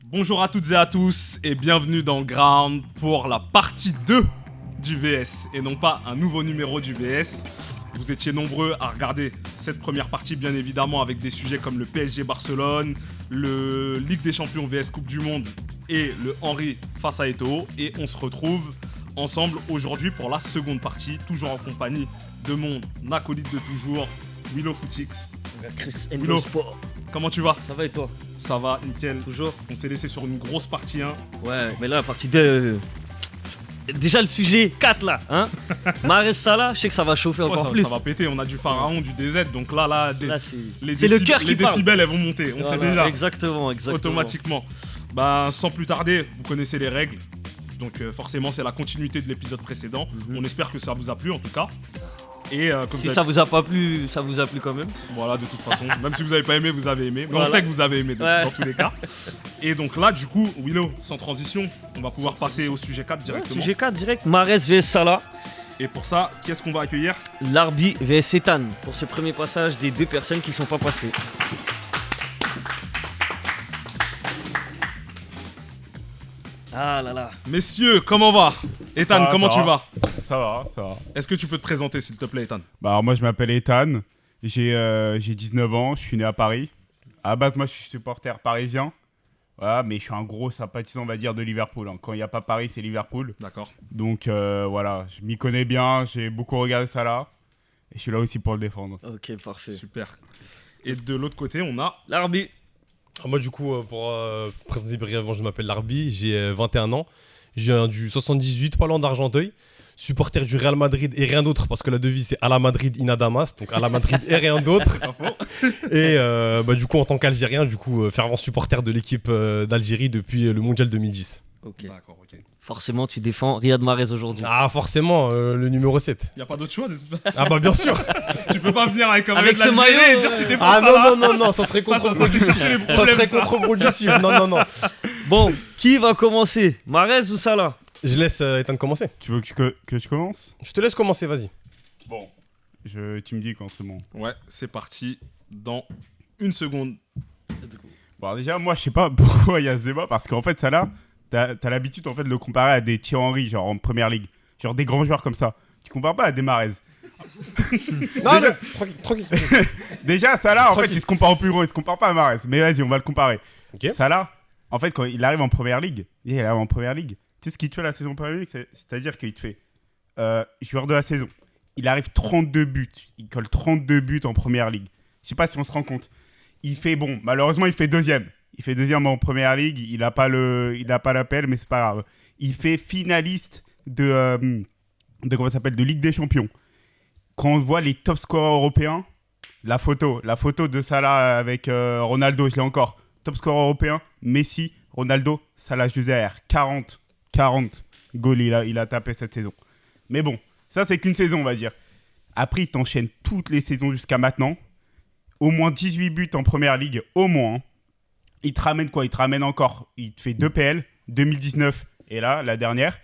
Bonjour à toutes et à tous et bienvenue dans Ground pour la partie 2 du VS et non pas un nouveau numéro du VS. Vous étiez nombreux à regarder cette première partie bien évidemment avec des sujets comme le PSG Barcelone, le Ligue des Champions VS Coupe du Monde et le Henry face à Eto'o. Et on se retrouve ensemble aujourd'hui pour la seconde partie, toujours en compagnie de mon acolyte de toujours, Willow Footix. Chris Willow, Sport. comment tu vas? Ça va et toi? Ça va, nickel. Toujours? On s'est laissé sur une grosse partie 1. Ouais, mais là, la partie 2. Déjà le sujet 4 là, hein. Mahrez Salah, je sais que ça va chauffer encore plus. Ça va péter, on a du pharaon, du DZ, donc là c'est le cœur qui les parle. décibels elles vont monter, on sait déjà. Exactement. Automatiquement. Bah, sans plus tarder, vous connaissez les règles. Donc forcément c'est la continuité de l'épisode précédent. On espère que ça vous a plu en tout cas. Et comme si ça vous a pas plu, ça vous a plu quand même. Voilà, de toute façon. Même si vous avez pas aimé, vous avez aimé. Mais voilà. on sait que vous avez aimé dans tous les cas. Et donc là, du coup, Willow, sans transition, on va pouvoir passer au sujet 4 directement. Sujet 4 direct, Mahrez vs Salah. Et pour ça, qu'est-ce qu'on va accueillir? Larbi vs Ethan, pour ce premier passage des deux personnes qui sont pas passées. Ah là là. Messieurs, comment va? Ethan, comment tu vas? Ça va. Est-ce que tu peux te présenter s'il te plaît, Ethan? Bah alors moi je m'appelle Ethan, j'ai 19 ans, je suis né à Paris. À la base moi je suis supporter parisien, voilà, mais je suis un gros sympathisant on va dire de Liverpool. Hein. Quand il n'y a pas Paris c'est Liverpool. D'accord. Donc voilà, je m'y connais bien, j'ai beaucoup regardé ça là. Et je suis là aussi pour le défendre. Ok, parfait. Super. Et de l'autre côté on a... Larbi. Moi du coup pour présenter brièvement je m'appelle Larbi, j'ai 21 ans, je viens du 78, pas loin d'Argenteuil, supporter du Real Madrid et rien d'autre parce que la devise c'est à la Madrid in Damas, donc à la Madrid et rien d'autre. Et du coup en tant qu'Algérien, du coup fervent supporter de l'équipe d'Algérie depuis le Mondial 2010. Ok. D'accord, ok. Forcément tu défends Riyad Mahrez aujourd'hui. Ah forcément, le numéro 7. Y a pas d'autre choix de toute façon. Ah bah bien sûr. Tu peux pas venir avec un Avec maillot de ce l'Algérie maillot, et dire tu défends Ah ça, non, ça serait contre-productif. justifie les Ça problèmes, serait ça. contre-productif, non. Bon, qui va commencer? Mahrez ou Salah? Je laisse Ethan commencer. Tu veux que je commence? Je te laisse commencer, vas-y. Bon. Tu me dis quand c'est bon. Ouais, c'est parti dans une seconde. Bon alors déjà moi je sais pas pourquoi il y a ce débat, parce qu'en fait ça là, t'as l'habitude en fait de le comparer à des Thierry Henry, genre en première ligue. Genre des grands joueurs comme ça. Tu compares pas à des Mahrez. Non, mais tranquille. Déjà, Salah, en fait, Tranquille. il se compare au plus gros, il se compare pas à Mahrez. Mais vas-y, on va le comparer. Ok. Salah, en fait, quand il arrive en première ligue, tu sais ce qu'il te fait la saison en première ligue, c'est-à-dire qu'il te fait joueur de la saison. Il arrive 32 buts. Il colle 32 buts en première ligue. Je sais pas si on se rend compte. Malheureusement, il fait deuxième. Il fait deuxième en première ligue. Il a pas l'appel, mais c'est pas grave. Il fait finaliste de Ligue des Champions. Quand on voit les top scorers européens, la photo de Salah avec Ronaldo, je l'ai encore. Top scorer européen, Messi, Ronaldo, Salah José 40 goals il a tapé cette saison. Mais bon, ça c'est qu'une saison on va dire. Après il t'enchaîne toutes les saisons jusqu'à maintenant. Au moins 18 buts en première ligue, au moins. Il te ramène quoi? Il te ramène encore. Il te fait 2 PL, 2019 et là, la dernière.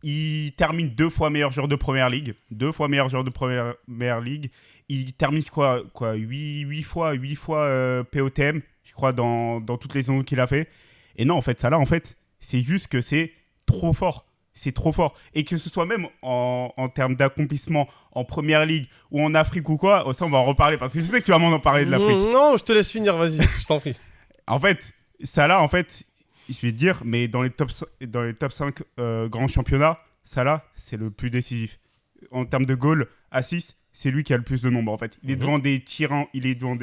Il termine 2 fois meilleur joueur de première ligue. Il termine quoi 8 fois POTM, je crois, dans toutes les saisons qu'il a fait. Et non, en fait, ça là, en fait, c'est juste que c'est trop fort. C'est trop fort. Et que ce soit même en termes d'accomplissement en première ligue ou en Afrique ou quoi, ça, on va en reparler parce que je sais que tu vas m'en parler de l'Afrique. Non, je te laisse finir, vas-y, je t'en prie. En fait, Salah, je vais te dire, mais dans les top 5 grands championnats, Salah, c'est le plus décisif. En termes de goals, assists, c'est lui qui a le plus de nombre, en fait. Il est devant des tyrans, il est devant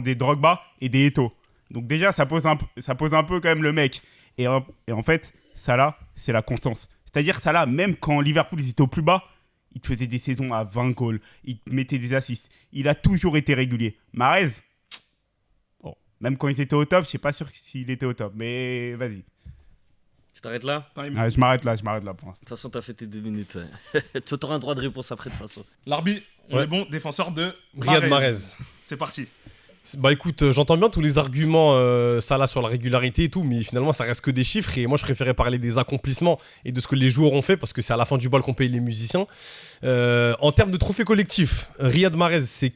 des Drogba et des Eto'o. Donc déjà, ça pose un peu quand même le mec. Et en fait, Salah, c'est la constance. C'est-à-dire, Salah, même quand Liverpool ils étaient au plus bas, il te faisait des saisons à 20 goals, il te mettait des assists. Il a toujours été régulier. Mahrez, même quand ils étaient au top, je sais pas sûr s'il était au top, mais vas-y. Tu t'arrêtes là? Ah, je m'arrête là pour l'instant. De toute façon, t'as fait tes 2 minutes. Ouais. Tu auras un droit de réponse après, de toute façon. Larbi, on Ouais. est bon, défenseur de Riyad Mahrez. C'est parti. Bah écoute, j'entends bien tous les arguments, ça là sur la régularité et tout, mais finalement ça reste que des chiffres et moi je préférais parler des accomplissements et de ce que les joueurs ont fait parce que c'est à la fin du bal qu'on paye les musiciens. En termes de trophées collectifs, Riyad Mahrez c'est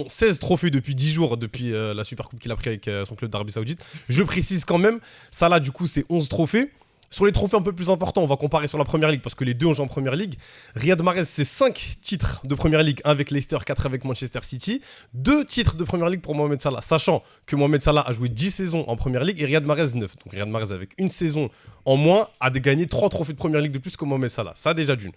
16 trophées depuis 10 jours, depuis la Super Coupe qu'il a pris avec son club d'Arabie Saoudite. Je précise quand même, ça là du coup c'est 11 trophées. Sur les trophées un peu plus importants, on va comparer sur la Première Ligue parce que les deux ont joué en Première Ligue. Riyad Mahrez, c'est 5 titres de Première Ligue, 1 avec Leicester, 4 avec Manchester City. 2 titres de Première Ligue pour Mohamed Salah, sachant que Mohamed Salah a joué 10 saisons en Première Ligue et Riyad Mahrez 9. Donc Riyad Mahrez avec une saison en moins a gagné 3 trophées de Première Ligue de plus que Mohamed Salah. Ça déjà d'une.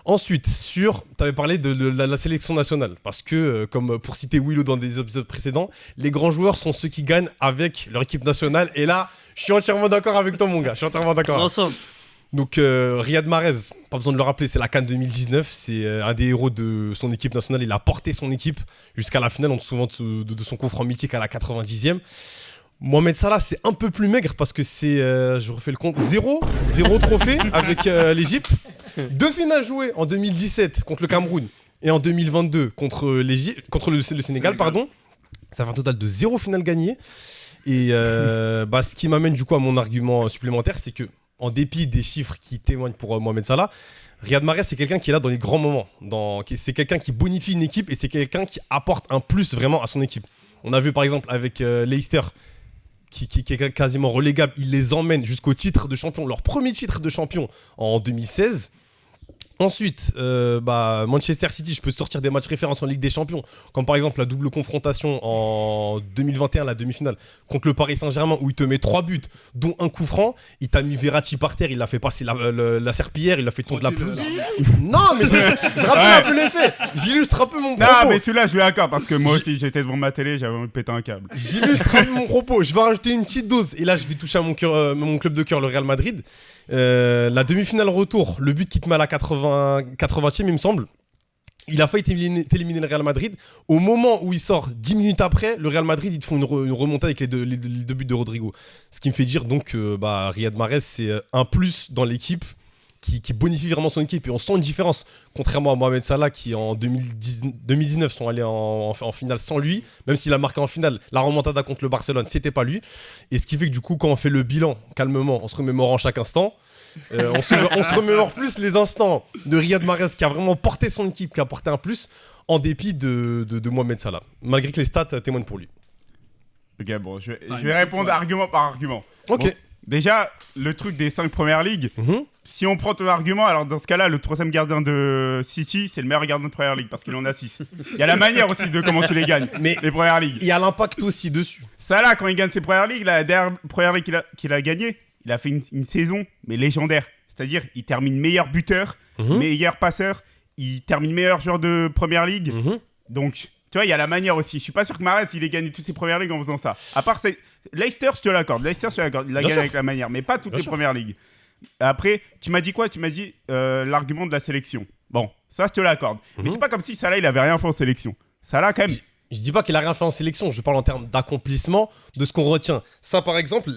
Ensuite, tu avais parlé de la sélection nationale. Parce que, comme pour citer Willow dans des épisodes précédents, les grands joueurs sont ceux qui gagnent avec leur équipe nationale. Et là, je suis entièrement d'accord avec toi, mon gars. Je suis entièrement d'accord. Ensemble. Donc, Riyad Mahrez, pas besoin de le rappeler, c'est la CAN 2019. C'est un des héros de son équipe nationale. Il a porté son équipe jusqu'à la finale. On se souvient de son coup franc mythique à la 90e. Mohamed Salah, c'est un peu plus maigre parce que c'est, je refais le compte, 0 trophée avec l'Égypte. 2 finales jouées en 2017 contre le Cameroun et en 2022 contre le Sénégal, pardon. Ça fait un total de 0 finales gagnées. Et ce qui m'amène du coup à mon argument supplémentaire, c'est que en dépit des chiffres qui témoignent pour Mohamed Salah, Riyad Mahrez, c'est quelqu'un qui est là dans les grands moments. C'est quelqu'un qui bonifie une équipe et c'est quelqu'un qui apporte un plus vraiment à son équipe. On a vu par exemple avec Leicester, qui est quasiment relégable, il les emmène jusqu'au titre de champion, leur premier titre de champion en 2016. Ensuite, Manchester City, je peux sortir des matchs références en Ligue des Champions, comme par exemple la double confrontation en 2021, la demi-finale, contre le Paris Saint-Germain, où il te met 3 buts, dont un coup franc. Il t'a mis Verratti par terre, il a fait passer la serpillière, il a fait tomber de la pelouse. Non, mais je rappelle un peu les faits. J'illustre un peu mon propos. Non, mais celui-là, je suis d'accord, parce que moi aussi, j'étais devant ma télé, j'avais envie de péter un câble. J'illustre un peu mon propos. Je vais rajouter une petite dose, et là, je vais toucher à mon club de cœur, le Real Madrid. La demi-finale retour, le but qui te met à la 80e, il me semble. Il a failli t'éliminer le Real Madrid. Au moment où il sort, 10 minutes après, le Real Madrid, ils te font une remontée avec les deux buts de Rodrigo. Ce qui me fait dire donc que Riyad Mahrez, c'est un plus dans l'équipe qui bonifie vraiment son équipe. Et on sent une différence. Contrairement à Mohamed Salah, qui en 2019 sont allés en finale sans lui. Même s'il a marqué en finale, la remontada contre le Barcelone, c'était pas lui. Et ce qui fait que du coup, quand on fait le bilan, calmement, en se remémorant chaque instant, on se remémore plus les instants de Riyad Mahrez qui a vraiment porté son équipe, qui a porté un plus, en dépit de Mohamed Salah. Malgré que les stats témoignent pour lui. Ok, bon, je vais répondre argument par argument. Ok. Bon, déjà, le truc des 5 premières ligues, si on prend ton argument, alors dans ce cas-là, le 3ème gardien de City, c'est le meilleur gardien de première ligue parce qu'il en a 6. Il y a la manière aussi de comment tu les gagnes, les premières ligues. Il y a l'impact aussi dessus. Salah, quand il gagne ses premières ligues, la dernière première ligue qu'il a gagnée, il a fait une saison, mais légendaire. C'est-à-dire, il termine meilleur buteur, meilleur passeur, il termine meilleur joueur de première ligue. Donc, tu vois, il y a la manière aussi. Je suis pas sûr que Mahrez, il ait gagné toutes ses premières ligues en faisant ça. À part, Leicester, je te l'accorde. Il a gagné avec la manière, mais pas toutes les premières ligues. Après, tu m'as dit quoi? Tu m'as dit l'argument de la sélection. Bon, ça, je te l'accorde. Mais c'est pas comme si Salah, il avait rien fait en sélection. Salah, quand même. Je dis pas qu'il a rien fait en sélection, je parle en termes d'accomplissement, de ce qu'on retient. Ça, par exemple,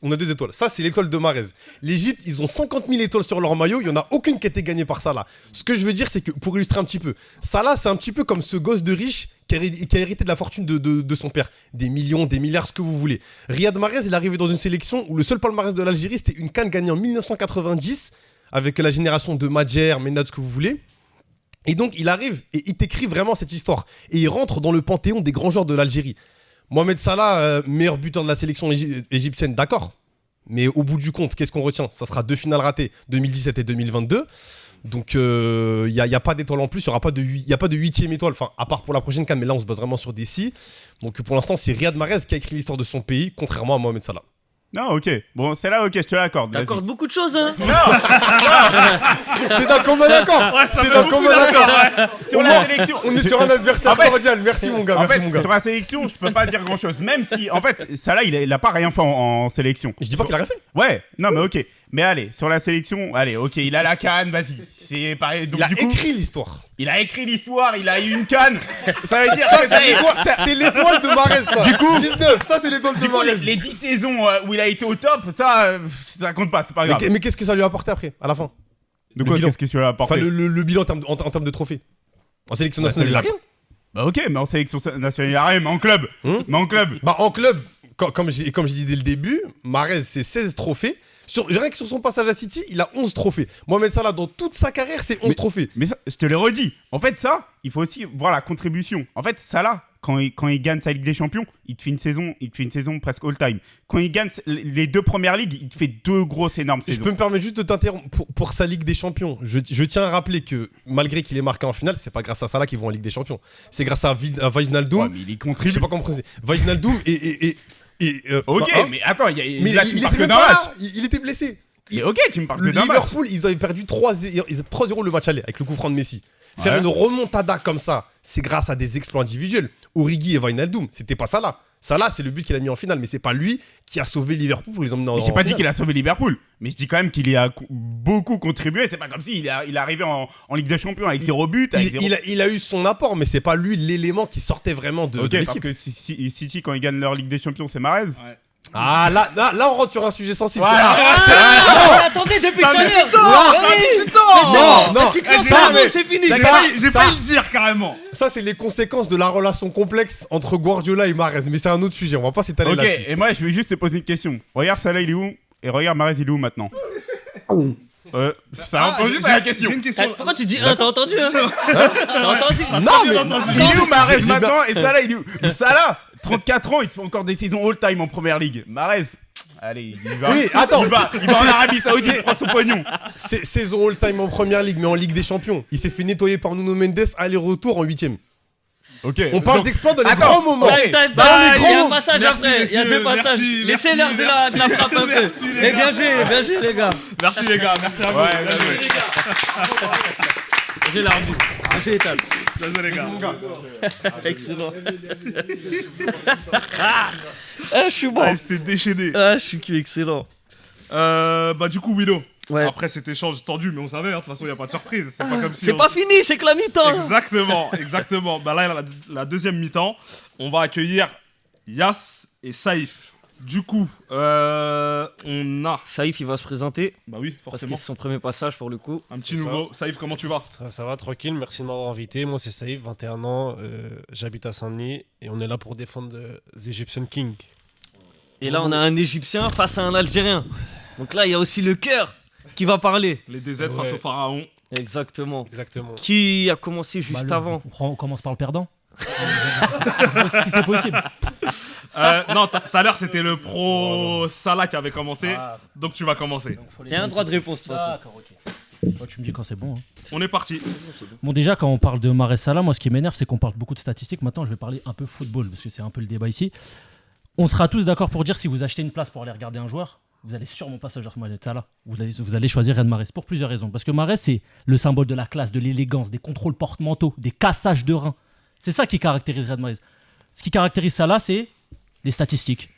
on a 2 étoiles. Ça, c'est l'étoile de Mahrez. L'Égypte, ils ont 50 000 étoiles sur leur maillot, il y en a aucune qui a été gagnée par Salah. Ce que je veux dire, c'est que, pour illustrer un petit peu, Salah, c'est un petit peu comme ce gosse de riche qui a hérité de la fortune de son père. Des millions, des milliards, ce que vous voulez. Riyad Mahrez, il est arrivé dans une sélection où le seul palmarès de l'Algérie, c'était une CAN gagnée en 1990, avec la génération de Madjer, Ménad, ce que vous voulez. Et donc, il arrive et il t'écrit vraiment cette histoire. Et il rentre dans le panthéon des grands joueurs de l'Algérie. Mohamed Salah, meilleur buteur de la sélection égyptienne, d'accord. Mais au bout du compte, qu'est-ce qu'on retient? Ça sera 2 finales ratées, 2017 et 2022. Donc, il n'y a pas d'étoile en plus. Il n'y a pas de 8ème étoile, enfin, à part pour la prochaine CAN. Mais là, on se base vraiment sur des si. Donc, pour l'instant, c'est Riyad Mahrez qui a écrit l'histoire de son pays, contrairement à Mohamed Salah. Non, ok. Bon, c'est là, ok, je te l'accorde. T'accordes beaucoup de choses, hein. C'est d'un commun accord. C'est d'un commun accord. Sur la sélection. On est sur un adversaire cordial. Merci, mon gars. En Merci, fait, mon gars. sur la sélection, je peux pas dire grand-chose. Même si, en fait, Salah, il a pas rien fait en sélection. Je dis pas qu'il a rien fait. Ouais, non, mais ok. Mais allez, sur la sélection, allez, ok, il a la canne, vas-y. C'est pareil. Donc, Il a du coup, écrit l'histoire. il a écrit l'histoire, il a eu une canne. Ça veut dire Ça, que c'est l'étoile de Mahrez, ça. Du coup- 19, ça, c'est l'étoile de du coup, Mahrez. les 10 saisons où il a été au top, ça compte pas, c'est pas grave. Mais qu'est-ce que ça lui a apporté après, à la fin? De quoi, bilan. qu'est-ce que tu as apporté? Enfin, le bilan en termes de trophées. En sélection nationale, il a rien. Bah ok, mais en sélection nationale, il y a rien, mais en club. Mais en club. Bah en club, comme j'ai dit dès le début, Mahrez c'est 16 trophées. Rien que sur son passage à City, il a 11 trophées. Mohamed Salah, dans toute sa carrière, c'est 11 trophées. Mais ça, je te l'ai redit. En fait, ça, il faut aussi voir la contribution. En fait, Salah, quand il gagne sa Ligue des Champions, il te fait une saison presque all-time. Quand il gagne les 2 premières ligues, il te fait 2 grosses énormes saisons. Je peux me permettre juste de t'interrompre pour sa Ligue des Champions. Je tiens à rappeler que malgré qu'il est marqué en finale, c'est pas grâce à Salah qu'ils vont en Ligue des Champions. C'est grâce à Wijnaldum. Ouais, mais il y contribue. Je sais pas comment prononcer. Wijnaldum ok, bah, mais attends, là, tu il parles était que même d'un pas match. là. Il était blessé. Mais ok, tu me parles que d'un match. Liverpool, ils avaient perdu 3-0 le match aller avec le coup franc de Messi. Faire Ouais. une remontada comme ça, c'est grâce à des exploits individuels. Origi et Wijnaldum, c'était pas Salah. Salah, c'est le but qu'il a mis en finale, mais c'est pas lui qui a sauvé Liverpool pour les emmener en J'ai pas dit finale. qu'il a sauvé Liverpool, mais je dis quand même qu'il y a beaucoup contribué. C'est pas comme s'il est arrivé en Ligue des Champions avec 0 buts. Il a eu son apport, mais c'est pas lui l'élément qui sortait vraiment de Ok, parce l'équipe. que City, quand ils gagnent leur Ligue des Champions, c'est Mahrez. Ouais. Ah, là, on rentre sur un sujet sensible. Voilà. Attendez, depuis tout à l'heure. Non, C'est fini. J'ai failli le dire carrément. Ça, c'est les conséquences de la relation complexe entre Guardiola et Mahrez. Mais c'est un autre sujet, on va pas s'étaler Ok, là-dessus. et moi je vais juste te poser une question. Regarde Salah, il est où? Et regarde Mahrez, il est où maintenant? Ça répond juste à la question. J'ai une question. Pourquoi tu dis un? T'as entendu? T'as entendu? Il est où Mahrez j'ai maintenant? Et Salah, il est où? Mais Salah, 34 ans, il te fait encore des saisons all-time en première ligue. Mahrez, allez, il va. Oui, attends. Il va en Arabie Saoudite, il prend son pognon. C'est saison all-time en première ligue, mais en Ligue des Champions. Il s'est fait nettoyer par Nuno Mendes, aller-retour en 8ème. Ok. On parle d'exploit dans les Attends, grands moments. ok. Il y a un passage Merci, après, il y a messieurs, 2 passages. merci, Laissez-leur de merci, la frappe un peu. merci, les Mais gars. bien joué les gars. Merci les gars, merci à vous. Ouais, Bien joué. J'ai l'arbitre. J'ai étal. Bien joué, les gars. Excellent. Je suis bon. Ah, c'était déchaîné. Je suis excellent. Bah du coup Willow. Ouais. Après cet échange tendu, mais on savait, hein, de toute façon il n'y a pas de surprise. C'est pas comme si C'est on- pas fini, c'est que la mi-temps. Exactement. Bah là, la deuxième mi-temps, on va accueillir Yas et Saïf. Du coup, on a... Saïf, il va se présenter. Bah oui, Parce que forcément. c'est son premier passage pour le coup. Un petit C'est nouveau. Saïf, comment tu vas? Ça va, tranquille, merci de m'avoir invité. Moi, c'est Saïf, 21 ans, j'habite à Saint-Denis et on est là pour défendre The Egyptian King. Et là, on a un Égyptien face à un Algérien. Donc là, il y a aussi le cœur qui va parler. Les DZ face au pharaon. Exactement. Exactement. Qui a commencé juste avant. On commence par le perdant. Si c'est possible. Non, tout à l'heure c'était le pro Salah qui avait commencé, donc tu vas commencer. Il y a un droit de réponse de toute façon. D'accord, ok. Toi, tu me dis quand c'est bon. Hein. On est parti. Bon, déjà, quand on parle de Mahrez Salah, moi, ce qui m'énerve, c'est qu'on parle beaucoup de statistiques. Maintenant, je vais parler un peu football, parce que c'est un peu le débat ici. On sera tous d'accord pour dire si vous achetez une place pour aller regarder un joueur, vous allez sûrement pas choisir Mahrez Salah. Vous allez choisir Riyad Mahrez pour plusieurs raisons. Parce que Mahrez, c'est le symbole de la classe, de l'élégance, des contrôles porte-manteaux, des cassages de reins. C'est ça qui caractérise Riyad Mahrez. Ce qui caractérise Salah, c'est les statistiques.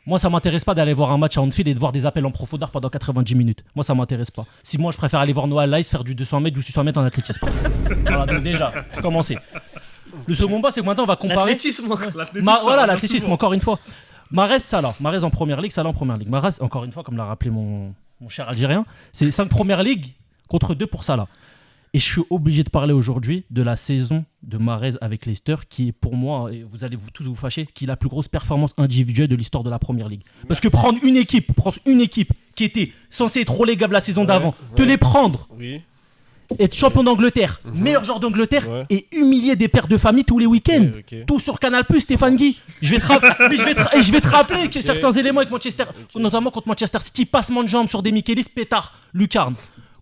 Moi, ça m'intéresse pas d'aller voir un match à Anfield et de voir des appels en profondeur pendant 90 minutes. Moi, ça m'intéresse pas. Si moi, je préfère aller voir Noah Lyles faire du 200 mètres ou 600 mètres en athlétisme. Voilà, donc déjà, pour commencer. Le second pas, c'est que maintenant, on va comparer. L'athlétisme. L'athlétisme, Voilà, ça revient l'athlétisme, souvent. encore une fois. Mahrez, Salah. Mahrez en première ligue, Salah en première ligue. Mahrez, encore une fois, comme l'a rappelé mon cher Algérien, c'est les 5 premières ligues contre 2 pour Salah. Et je suis obligé de parler aujourd'hui de la saison de Mahrez avec Leicester, qui est pour moi, et vous allez tous vous fâcher, qui est la plus grosse performance individuelle de l'histoire de la première ligue. Parce que prendre une équipe qui était censée être relégable la saison d'avant, te les prendre, Oui. être champion d'Angleterre, meilleur joueur d'Angleterre, Ouais. et humilier des pères de famille tous les week-ends. Ok. Tout sur Canal+, Stéphane Guy. Je vais te rappeler que certains éléments avec Manchester, notamment contre Manchester City, passement de jambes sur des Michelis, pétard, lucarne.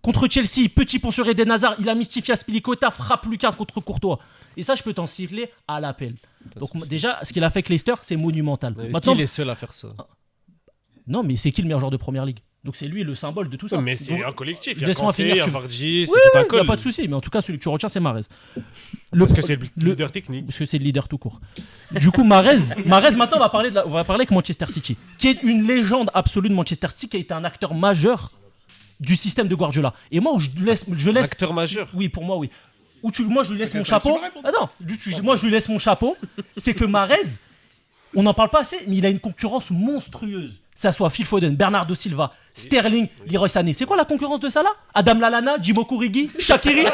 Contre Chelsea, petit pont sur Eden Hazard, il a mystifié Aspilicueta, frappe lucarne contre Courtois. Et ça, je peux t'en siffler à l'appel. Donc déjà, ce qu'il a fait avec Leicester, c'est monumental. Est-ce Maintenant, qu'il est seul à faire ça? non, mais c'est qui le meilleur joueur de première ligue? Donc c'est lui le symbole de tout ça. Mais c'est Donc, un collectif. Il y a laisse-moi Kanté, finir, il y a tu- Vardy, c'est oui, tout un il n'y col. a pas de souci, mais en tout cas, celui que tu retiens, c'est Mahrez. Parce que c'est le leader technique. Parce que c'est le leader tout court. Du coup, Mahrez maintenant, on va parler avec Manchester City, qui est une légende absolue de Manchester City, qui a été un acteur majeur du système de Guardiola. Et moi, où je laisse Acteur majeur. oui, pour moi, oui. Moi, je lui laisse mon chapeau. Ah non, moi, je lui laisse mon chapeau. C'est que Mahrez, on n'en parle pas assez, mais il a une concurrence monstrueuse. Ça soit Phil Foden, Bernardo Silva, Sterling, Leroy Sané. C'est quoi la concurrence de Salah? Adam Lallana, Jimo Kurigi, Shaqiri.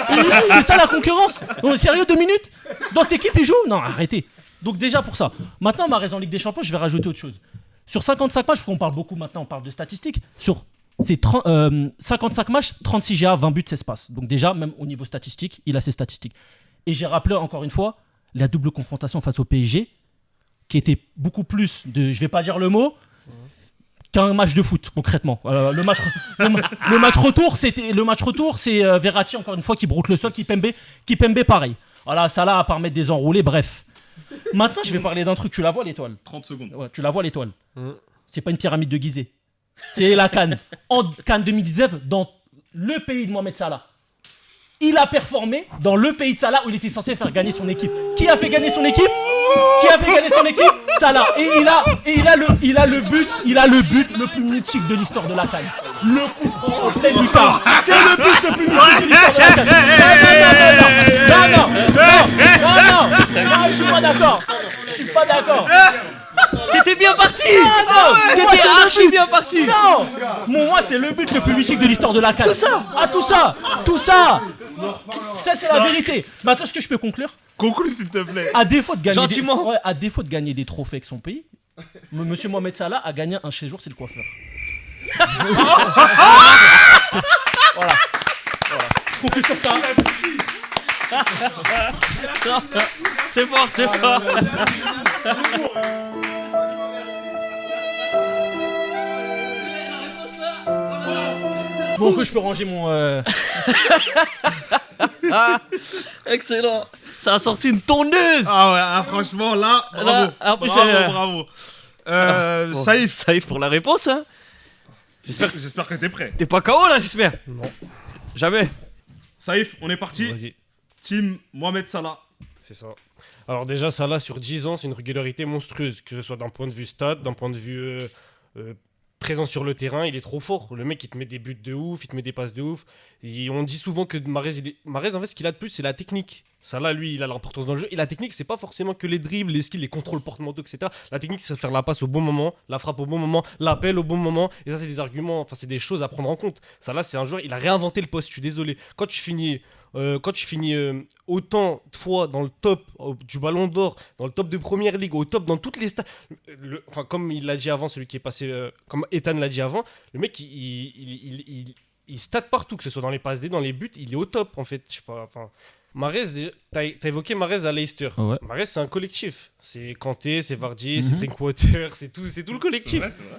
C'est ça la concurrence? On est sérieux 2 minutes? Dans cette équipe, il joue? Non, arrêtez. Donc déjà pour ça. Maintenant, Mahrez en Ligue des Champions, je vais rajouter autre chose. Sur 55 matchs, on parle beaucoup maintenant, on parle de statistiques. Sur ces 55 matchs, 36 GA, 20 buts, 16 passes. Donc déjà, même au niveau statistique, il a ses statistiques. Et j'ai rappelé encore une fois la double confrontation face au PSG, qui était beaucoup plus de, je vais pas dire le mot, qu'un match de foot concrètement. Le match retour, c'est Verratti encore une fois qui broute le sol, Kipembe pareil. Voilà, Salah à part mettre des enroulés, bref. Maintenant, je vais parler d'un truc. Tu la vois l'étoile? 30 secondes. Ouais, tu la vois l'étoile. C'est pas une pyramide de Gizeh. C'est la CAN. En CAN 2019, dans le pays de Mohamed Salah. Il a performé dans le pays de Salah où il était censé faire gagner son équipe. Qui a fait gagner son équipe? Salah. Et il a le but le plus mythique de l'histoire de la CAN. Le coup franc, c'est Lucas. C'est le but le plus mythique de l'histoire de la CAN. Non, je suis pas d'accord. T'étais bien parti. T'étais archi bien parti. Non. Moi, c'est le but le plus mythique de l'histoire de la CAN. Tout ça. Ça, c'est la vérité. Maintenant, est-ce que je peux conclure? Conclue s'il te plaît. À défaut de gagner Gentiment. à défaut de gagner des trophées avec son pays, Monsieur Mohamed Salah a gagné un séjour, c'est le coiffeur. Voilà. Conclue sur ça. C'est fort. Bon, que je peux ranger mon. Excellent. Ça a sorti une tondeuse. Franchement, là, bravo. Là, en plus, Bravo. Bon, Saïf pour la réponse, hein. J'espère que t'es prêt. T'es pas KO là, j'espère? Non. Jamais. Saïf, on est parti. Vas-y. Team Mohamed Salah. C'est ça. Alors déjà, Salah, sur 10 ans, c'est une régularité monstrueuse, que ce soit d'un point de vue stat, d'un point de vue présence sur le terrain, il est trop fort. Le mec, il te met des buts de ouf, il te met des passes de ouf. Et on dit souvent que Mahrez, en fait, ce qu'il a de plus, c'est la technique. Salah, lui, il a l'importance dans le jeu. Et la technique, c'est pas forcément que les dribbles, les skills, les contrôles porte-manteaux, etc. La technique, c'est faire la passe au bon moment, la frappe au bon moment, l'appel au bon moment. Et ça, c'est des arguments, enfin, c'est des choses à prendre en compte. Salah, c'est un joueur, il a réinventé le poste, je suis désolé. Quand tu finis autant de fois dans le top du Ballon d'Or, dans le top de Première Ligue, au top dans toutes les stats, enfin comme il l'a dit avant, celui qui est passé, comme Ethan l'a dit avant, le mec il stat partout, que ce soit dans les passes D, dans les buts, il est au top en fait. Je sais pas, enfin. Mahrez, t'as évoqué Mahrez à Leicester. Ouais. Mahrez, c'est un collectif. C'est Kanté, c'est Vardy, c'est Drinkwater, c'est tout le collectif. C'est vrai.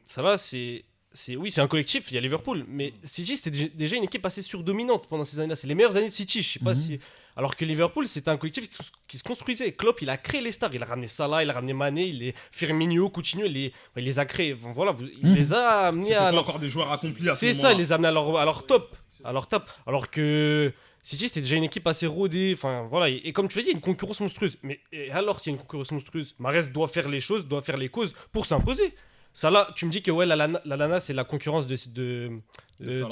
Salah, c'est un collectif, il y a Liverpool, mais City c'était déjà une équipe assez surdominante pendant ces années-là. C'est les meilleures années de City, je sais pas si. Alors que Liverpool c'était un collectif qui se construisait. Klopp il a créé les stars, il a ramené Salah, il a ramené Mané, Firmino, Coutinho, il les a créés. Bon, voilà, il les a amenés C'était à. pas encore des joueurs accomplis à ce C'est moment-là. ça, il les a amenés à leur top, Alors que City c'était déjà une équipe assez rodée. Enfin voilà, et comme tu l'as dit, une concurrence monstrueuse. Mais alors s'il y a une concurrence monstrueuse, Mahrez doit faire les choses, doit faire les causes pour s'imposer. Salah, tu me dis que ouais, la Lana, c'est la concurrence de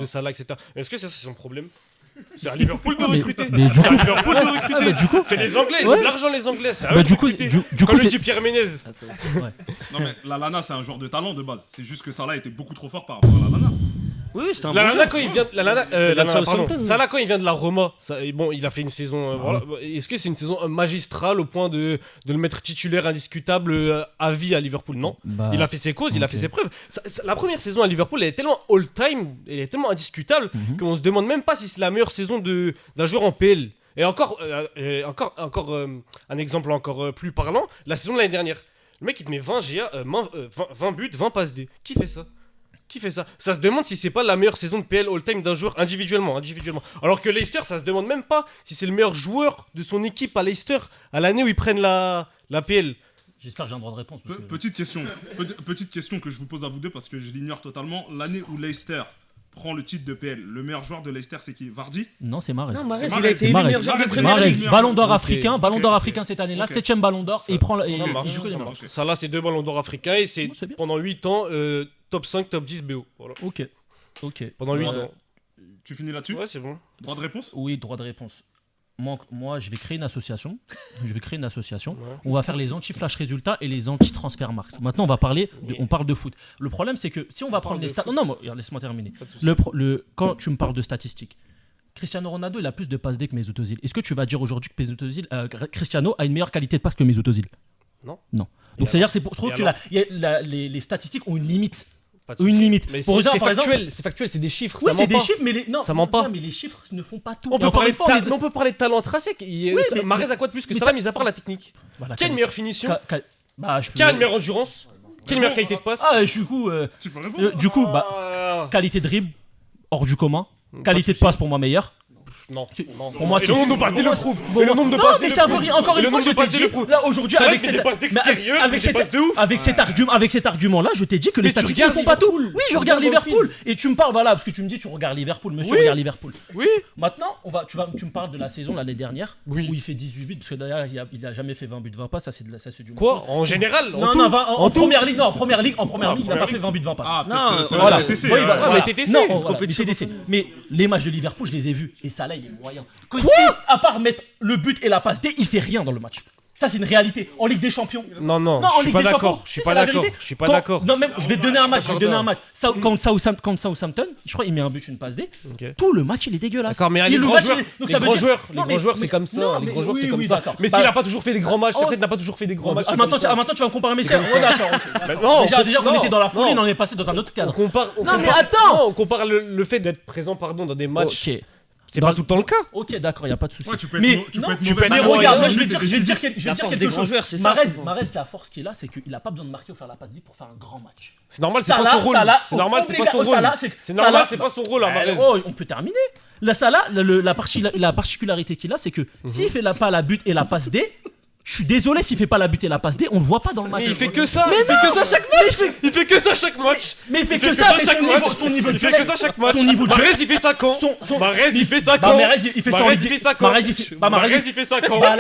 Salah, etc. Est-ce que ça, c'est son problème? C'est à Liverpool de recruter. mais du C'est à Liverpool de recruter. mais du coup- c'est les Anglais, ils ont de l'argent, les Anglais. C'est à eux Bah, de du coup, recruter. du Comme coup, le c'est- dit Pierre Ménez. Non mais Lallana c'est un joueur de talent de base. C'est juste que Salah était beaucoup trop fort par rapport à Lallana. Oui, c'était un La bon Lana jeu. quand il vient Southampton. Salah quand il vient de la Roma, bon, il a fait une saison voilà. Est-ce que c'est une saison magistrale au point de le mettre titulaire indiscutable à vie à Liverpool? Non. Bah, Il a fait ses causes, il a ok. fait ses preuves. La première saison à Liverpool, elle est tellement all-time, elle est tellement indiscutable qu'on se demande même pas si c'est la meilleure saison d'un joueur en PL. Et encore un exemple encore plus parlant, la saison de l'année dernière. Le mec il te met 20 GA, 20 buts, 20 passes D. Qui fait ça? Ça se demande si c'est pas la meilleure saison de PL all-time d'un joueur individuellement. Alors que Leicester, ça se demande même pas si c'est le meilleur joueur de son équipe à Leicester à l'année où ils prennent la PL. J'espère que j'ai un droit de réponse. parce que- Petite question que je vous pose à vous deux parce que je l'ignore totalement. L'année où Leicester prend le titre de PL, le meilleur joueur de Leicester c'est qui? Vardy? Non, c'est Mahrez. Non, Mahrez, C'est il a été élu Mahrez. meilleur joueur de Mahrez. Première Mahrez, Ligue. ballon d'or Ok. africain, cette année-là, Ok. 7ème ballon d'or, et il prend. Et Ça marche, il joue que des ça matchs. marche. Ça là, c'est 2 ballons d'or africains et c'est Oh, c'est bien. pendant 8 ans top 5, top 10 BO. Voilà. Ok. Pendant 8 Ouais. ans. Tu finis là-dessus? Ouais, c'est bon. Droit de réponse? Oui, droit de réponse. moi, je vais créer une association. Ouais. On va faire les anti-flash résultats et les anti-transfert marks. Maintenant, on parle de foot. Le problème, c'est que si on va prendre les stats. Non, laisse-moi terminer. Pas de souci. Quand tu me parles de statistiques, Cristiano Ronaldo, il a plus de passes D que Mesut Özil. Est-ce que tu vas dire aujourd'hui que Cristiano a une meilleure qualité de passe que Mesut Özil? Non. Donc, Et c'est-à-dire, je trouve Et que les statistiques ont une limite. Pas de souci. Une limite. Mais Pour c'est exemple, par factuel, c'est factuel, c'est des chiffres. Oui, ça c'est ment des pas. chiffres, mais Ça ment pas. Non, mais les chiffres ne font pas tout. On Et peut, encore parler une de fois, ta- mais on peut parler de talent intrinsèque. mais- Mahrez a quoi de plus que mais Salah, mis à part la technique? Voilà, Qui a une meilleure finition? je Qui a une meilleure endurance? Qui a une meilleure qualité de passe? du coup, Tu peux répondre qualité de dribble, hors du commun. Qualité de passe pour moi meilleure. Non. Non. Pour moi, Et le nombre de passes D le prouve. Et le nombre de Non, passes mais D c'est le un peu prouve. encore Et une le fois, nombre je de passes t'ai D dit. le prouve. Là, aujourd'hui, C'est vrai avec que c'est des passes d'extérieur, avec des passes de ouf. avec cet argument-là, je t'ai dit que les Mais tu statistiques ne regardes font pas tout. Liverpool. Oui, je regarde Regarde Liverpool. Et tu me parles, voilà, parce que tu me dis, tu regardes Liverpool. Monsieur Oui. regarde Liverpool. Oui. Maintenant, tu me parles de la saison l'année dernière Oui. où il fait 18 buts, parce que d'ailleurs, il a jamais fait 20 buts, 20 passes. Ça, c'est du Quoi? mensonge. En général? Non, non, en première ligue, en première ligue, il n'a pas fait 20 buts, 20 passes. Ah, Non, peut-être voilà. TTC. Oui, hein. voilà. mais TTC, Non, une voilà, compétition TTC. Mais les matchs de Liverpool, je les ai vus. Et ça, là, il est moyen. À part mettre le but et la passe D, il fait rien dans le match. Ça, c'est une réalité. En Ligue des Champions. Non, non, Non, en je suis Ligue pas des Champions. d'accord. Je suis Si, pas c'est la d'accord. vérité. Je suis pas Quand- d'accord. Non, même, je vais te donner un match. d'accord. Contre Southampton, je crois qu'il met un but, une passe D. Ok. Tout le match, il est dégueulasse. D'accord, mais Et les le grands match, joueurs, donc les ça veut grands dire- joueurs, Non, les grands joueurs, c'est comme ça. non, Les mais grands joueurs, oui, c'est comme oui, ça. d'accord. Mais Bah, s'il a pas toujours fait des grands matchs, Oh. Serset n'a pas toujours fait des grands matchs. c'est Maintenant, comme ça. tu vas me comparer Messi. C'est comme Ouais, d'accord. Bah, non, Déjà qu'on non, était dans la folie, non. on est passé dans un autre On cadre. compare. Non, mais attends. Non, on compare le fait d'être présent, pardon, dans des matchs. Ok. C'est Dans- pas tout le temps le cas. Ok, d'accord, il n'y a pas de souci. Ouais, tu peux être mais mau- tu non, peux être tu mauvais peux joueur, regarde, il y a moi, je vais des dire décisions. quelque chose. joueurs, c'est ça. Marez, la force qu'il a, c'est qu'il n'a pas besoin de marquer ou faire la passe D pour faire un grand match. C'est normal, c'est pas son rôle. C'est normal, c'est pas son rôle. C'est normal, c'est pas son rôle, Mahrez. Oh, on peut terminer. Là, ça là, la particularité qu'il a, c'est que s'il fait pas la but et la passe D, je suis désolé, s'il fait pas la but et la passe D, on le voit pas dans le match. Mais il fait que ça. Mais Il fait que ça chaque match. Il fait que ça chaque match. Mais il fait Il que fait ça, mais chaque match. son niveau de Il fait jeu. que ça chaque match. Son niveau de jeu. Mahrez, il fait ça quand Mahrez, il fait ça Bah, quand Mahrez, il fait ça en Mahrez, Ligue- il fait ça quand Mahrez, il fait- bah, Mahrez, Mahrez, il fait ça quand Bah,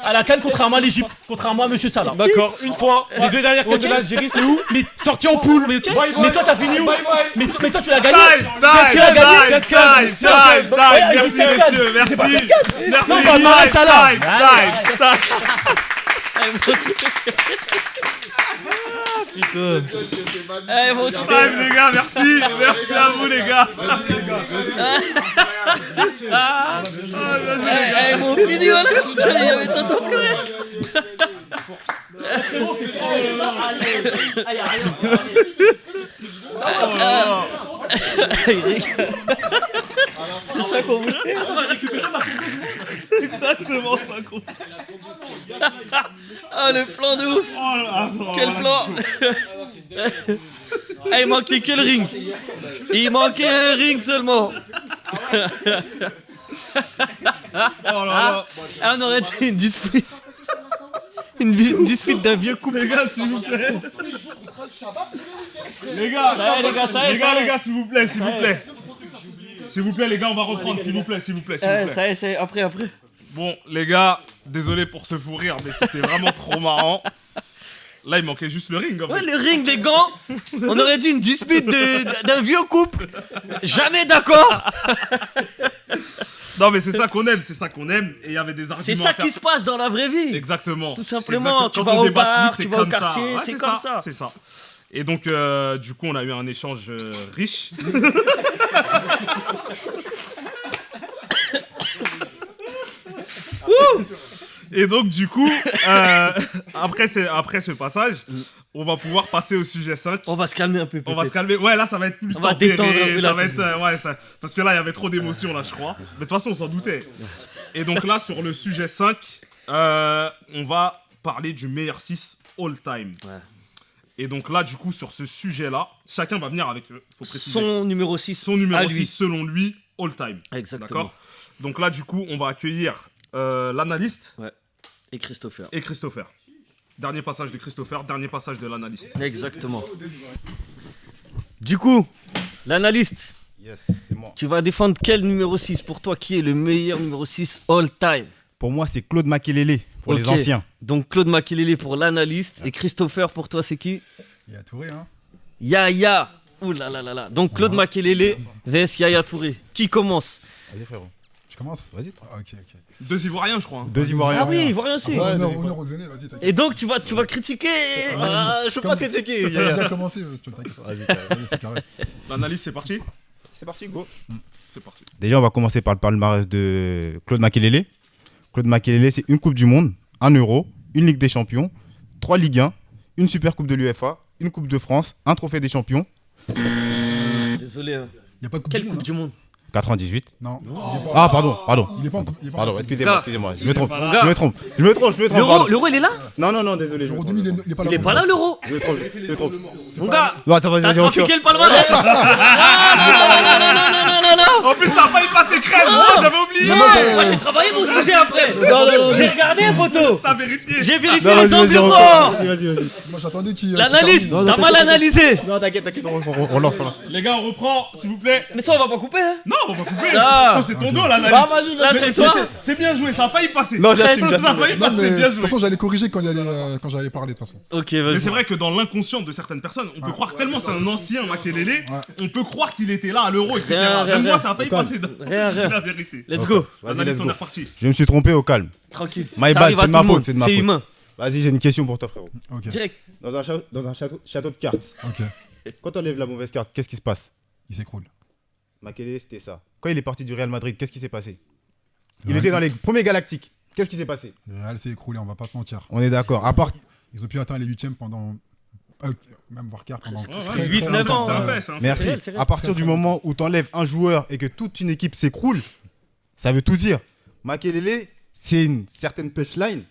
à la canne, contrairement à l'Égypte, contrairement à Monsieur Salah. D'accord, une fois. Les deux dernières cannes de l'Algérie, c'est où Mais Sorti en poule. Mais ok. Bye bye. Mais toi, t'as fini où Bye bye. Mais toi, tu l'as gagné. Time, Tu l'as gagné. time, cette canne, time, cette canne. time, Ouais, time. Merci, c'est cette canne. messieurs, C'est pas merci. cette Merci. Non, bah, Mahrez, Time, Salah. time, time, time. Eh, mon Dieu. Time, les gars, merci. Merci à vous, les gars. Eh, mon fini, voilà. Il y avait tant de pleurer. C'est ça qu'on voulait. Exactement ça qu'on Ah, le plan de ouf. Quel plan. Eh, il manquait que le ring. Il manquait un ring seulement. Oh là là. Ah, on aurait dit une dispute. Une dispute d'un vieux couple. Les gars, s'il vous plaît. Les gars, Ouais, les gars, ça y est, ça y est. les gars, s'il vous plaît, s'il vous plaît. S'il vous plaît, les gars, on va reprendre, s'il vous plaît, s'il vous plaît, s'il vous plaît. Ça y est, c'est après. Bon, les gars, désolé pour ce fou rire, mais c'était vraiment trop marrant. Là, il manquait juste le ring, en Ouais, fait. le ring des gants. On aurait dit une dispute d'un vieux couple. Jamais d'accord. Non, mais c'est ça qu'on aime, c'est ça qu'on aime. Et il y avait des arguments C'est ça à faire. qui se passe dans la vraie vie. Exactement. Tout C'est simplement, exactement- tu quand vas on au débat de bar, foot, c'est tu vas au comme ça. quartier, Ouais, c'est comme ça. C'est ça. Et donc, du coup, on a eu un échange riche. Et donc, du coup, après ce passage, on va pouvoir passer au sujet 5. On va se calmer un peu. On va se calmer. Ouais, là, ça va être plus On va tempéré, détendre un peu ça la va être, ouais, parce que là, il y avait trop d'émotions, là, je crois. Mais de toute façon, on s'en doutait. Et donc là, sur le sujet 5, on va parler du meilleur 6 all-time. Ouais. Et donc là, du coup, sur ce sujet-là, chacun va venir avec, faut préciser, Son numéro 6. son numéro à 6 lui. selon lui, all-time. Exactement. D'accord. Donc là, du coup, on va accueillir l'analyste Et Christopher. et Christopher. Dernier passage de Christopher, dernier passage de l'analyste. Exactement. Du coup, l'analyste, Yes, c'est moi. tu vas défendre quel numéro 6 pour toi? Qui est le meilleur numéro 6 all time? Pour moi, c'est Claude Makelele, pour les Ok. anciens. Donc Claude Makelele pour l'analyste. Et Christopher, pour toi, c'est qui? Il a Touré, hein. Yaya. Ouh là là là là. Donc Claude Makelele vs Yaya Touré. Qui commence? Vas-y, frérot. commence. Vas-y. Ah, ok. 2 Ivoiriens, je crois. Hein. 2 Ivoiriens. Ah oui, Ivoirien aussi. Ah, honneur aux aînés, vas-y, t'inquiète. Et donc, tu vas critiquer. Je peux pas critiquer. T'as déjà commencé, tu t'inquiète. Vas-y, c'est carré. L'analyse, c'est parti. C'est parti, go. C'est parti. Déjà, on va commencer par le palmarès de Claude Makélélé. Claude Makélélé, c'est une Coupe du Monde, 1 Euro, une Ligue des Champions, 3 Ligue 1, une Super Coupe de l'UEFA, une Coupe de France, un Trophée des Champions. Désolé. Hein. Il n'y a pas de Coupe Quelle du Monde. Coupe du Monde? 98. Non. Ah, pardon. Il est pas en Coupe. Il est pas en Pardon, Coupe. excusez-moi. Je me trompe. gars. Je me trompe. L'euro, il est là? Non, désolé. L'Euro 2000, il est pas là. Il est pas là, l'euro. Je me trompe. Mon gars, Non, attends, t'as vas-y, trafiqué le palmarès. En plus, ça a failli passer crème. Moi, j'avais oublié. Moi, j'ai travaillé mon sujet après. J'ai regardé, photo. T'as vérifié. J'ai vérifié les environnements. Vas-y. Moi, j'attendais qu'il. L'analyse, t'as mal analysé. Non, t'inquiète, on lance. Les gars, on reprend, s'il vous plaît. Mais ça, on va pas couper, hein. Non, on va pas couper. Ah. Ça, c'est ton dos, l'analyse. vas-y, Là, c'est toi. C'est bien joué, ça a failli passer. Non, j'assume. Ça a failli Non, passer, mais de bien toute joué. façon, j'allais corriger quand j'allais parler, de toute façon. Ok, Mais vas-y. c'est vrai que dans l'inconscient de certaines personnes, on peut croire tellement c'est un ancien Makelele, on peut croire qu'il était là à l'Euro, etc. Rien, Même rien. moi, ça a failli passer. Rien. La vérité. Let's go. Vas-y, L'analyse, let's on go. est reparti. Je me suis trompé au calme. Tranquille. My Ça bad, arrive à c'est de tout ma le faute, monde. c'est de ma C'est faute. humain. Vas-y, j'ai une question pour toi, frérot. Ok. Direct. Dans un château de cartes, Ok. quand on lève la mauvaise carte, qu'est-ce qui se passe? Il s'écroule. Makélélé, c'était ça. Quand il est parti du Real Madrid, qu'est-ce qui s'est passé? Il Ouais. était dans les premiers Galactiques. Qu'est-ce qui s'est passé? Le Real s'est écroulé, on va pas se mentir. On est d'accord. À part... Ils ont pu atteindre les 8ème pendant. Même voir quart pendant. Ouais, 8-9 ans, c'est un ouais. fait, c'est un fait. Merci. réel, c'est réel. À partir du moment où tu enlèves un joueur et que toute une équipe s'écroule, ça veut tout dire. Makélélé, c'est une certaine punchline.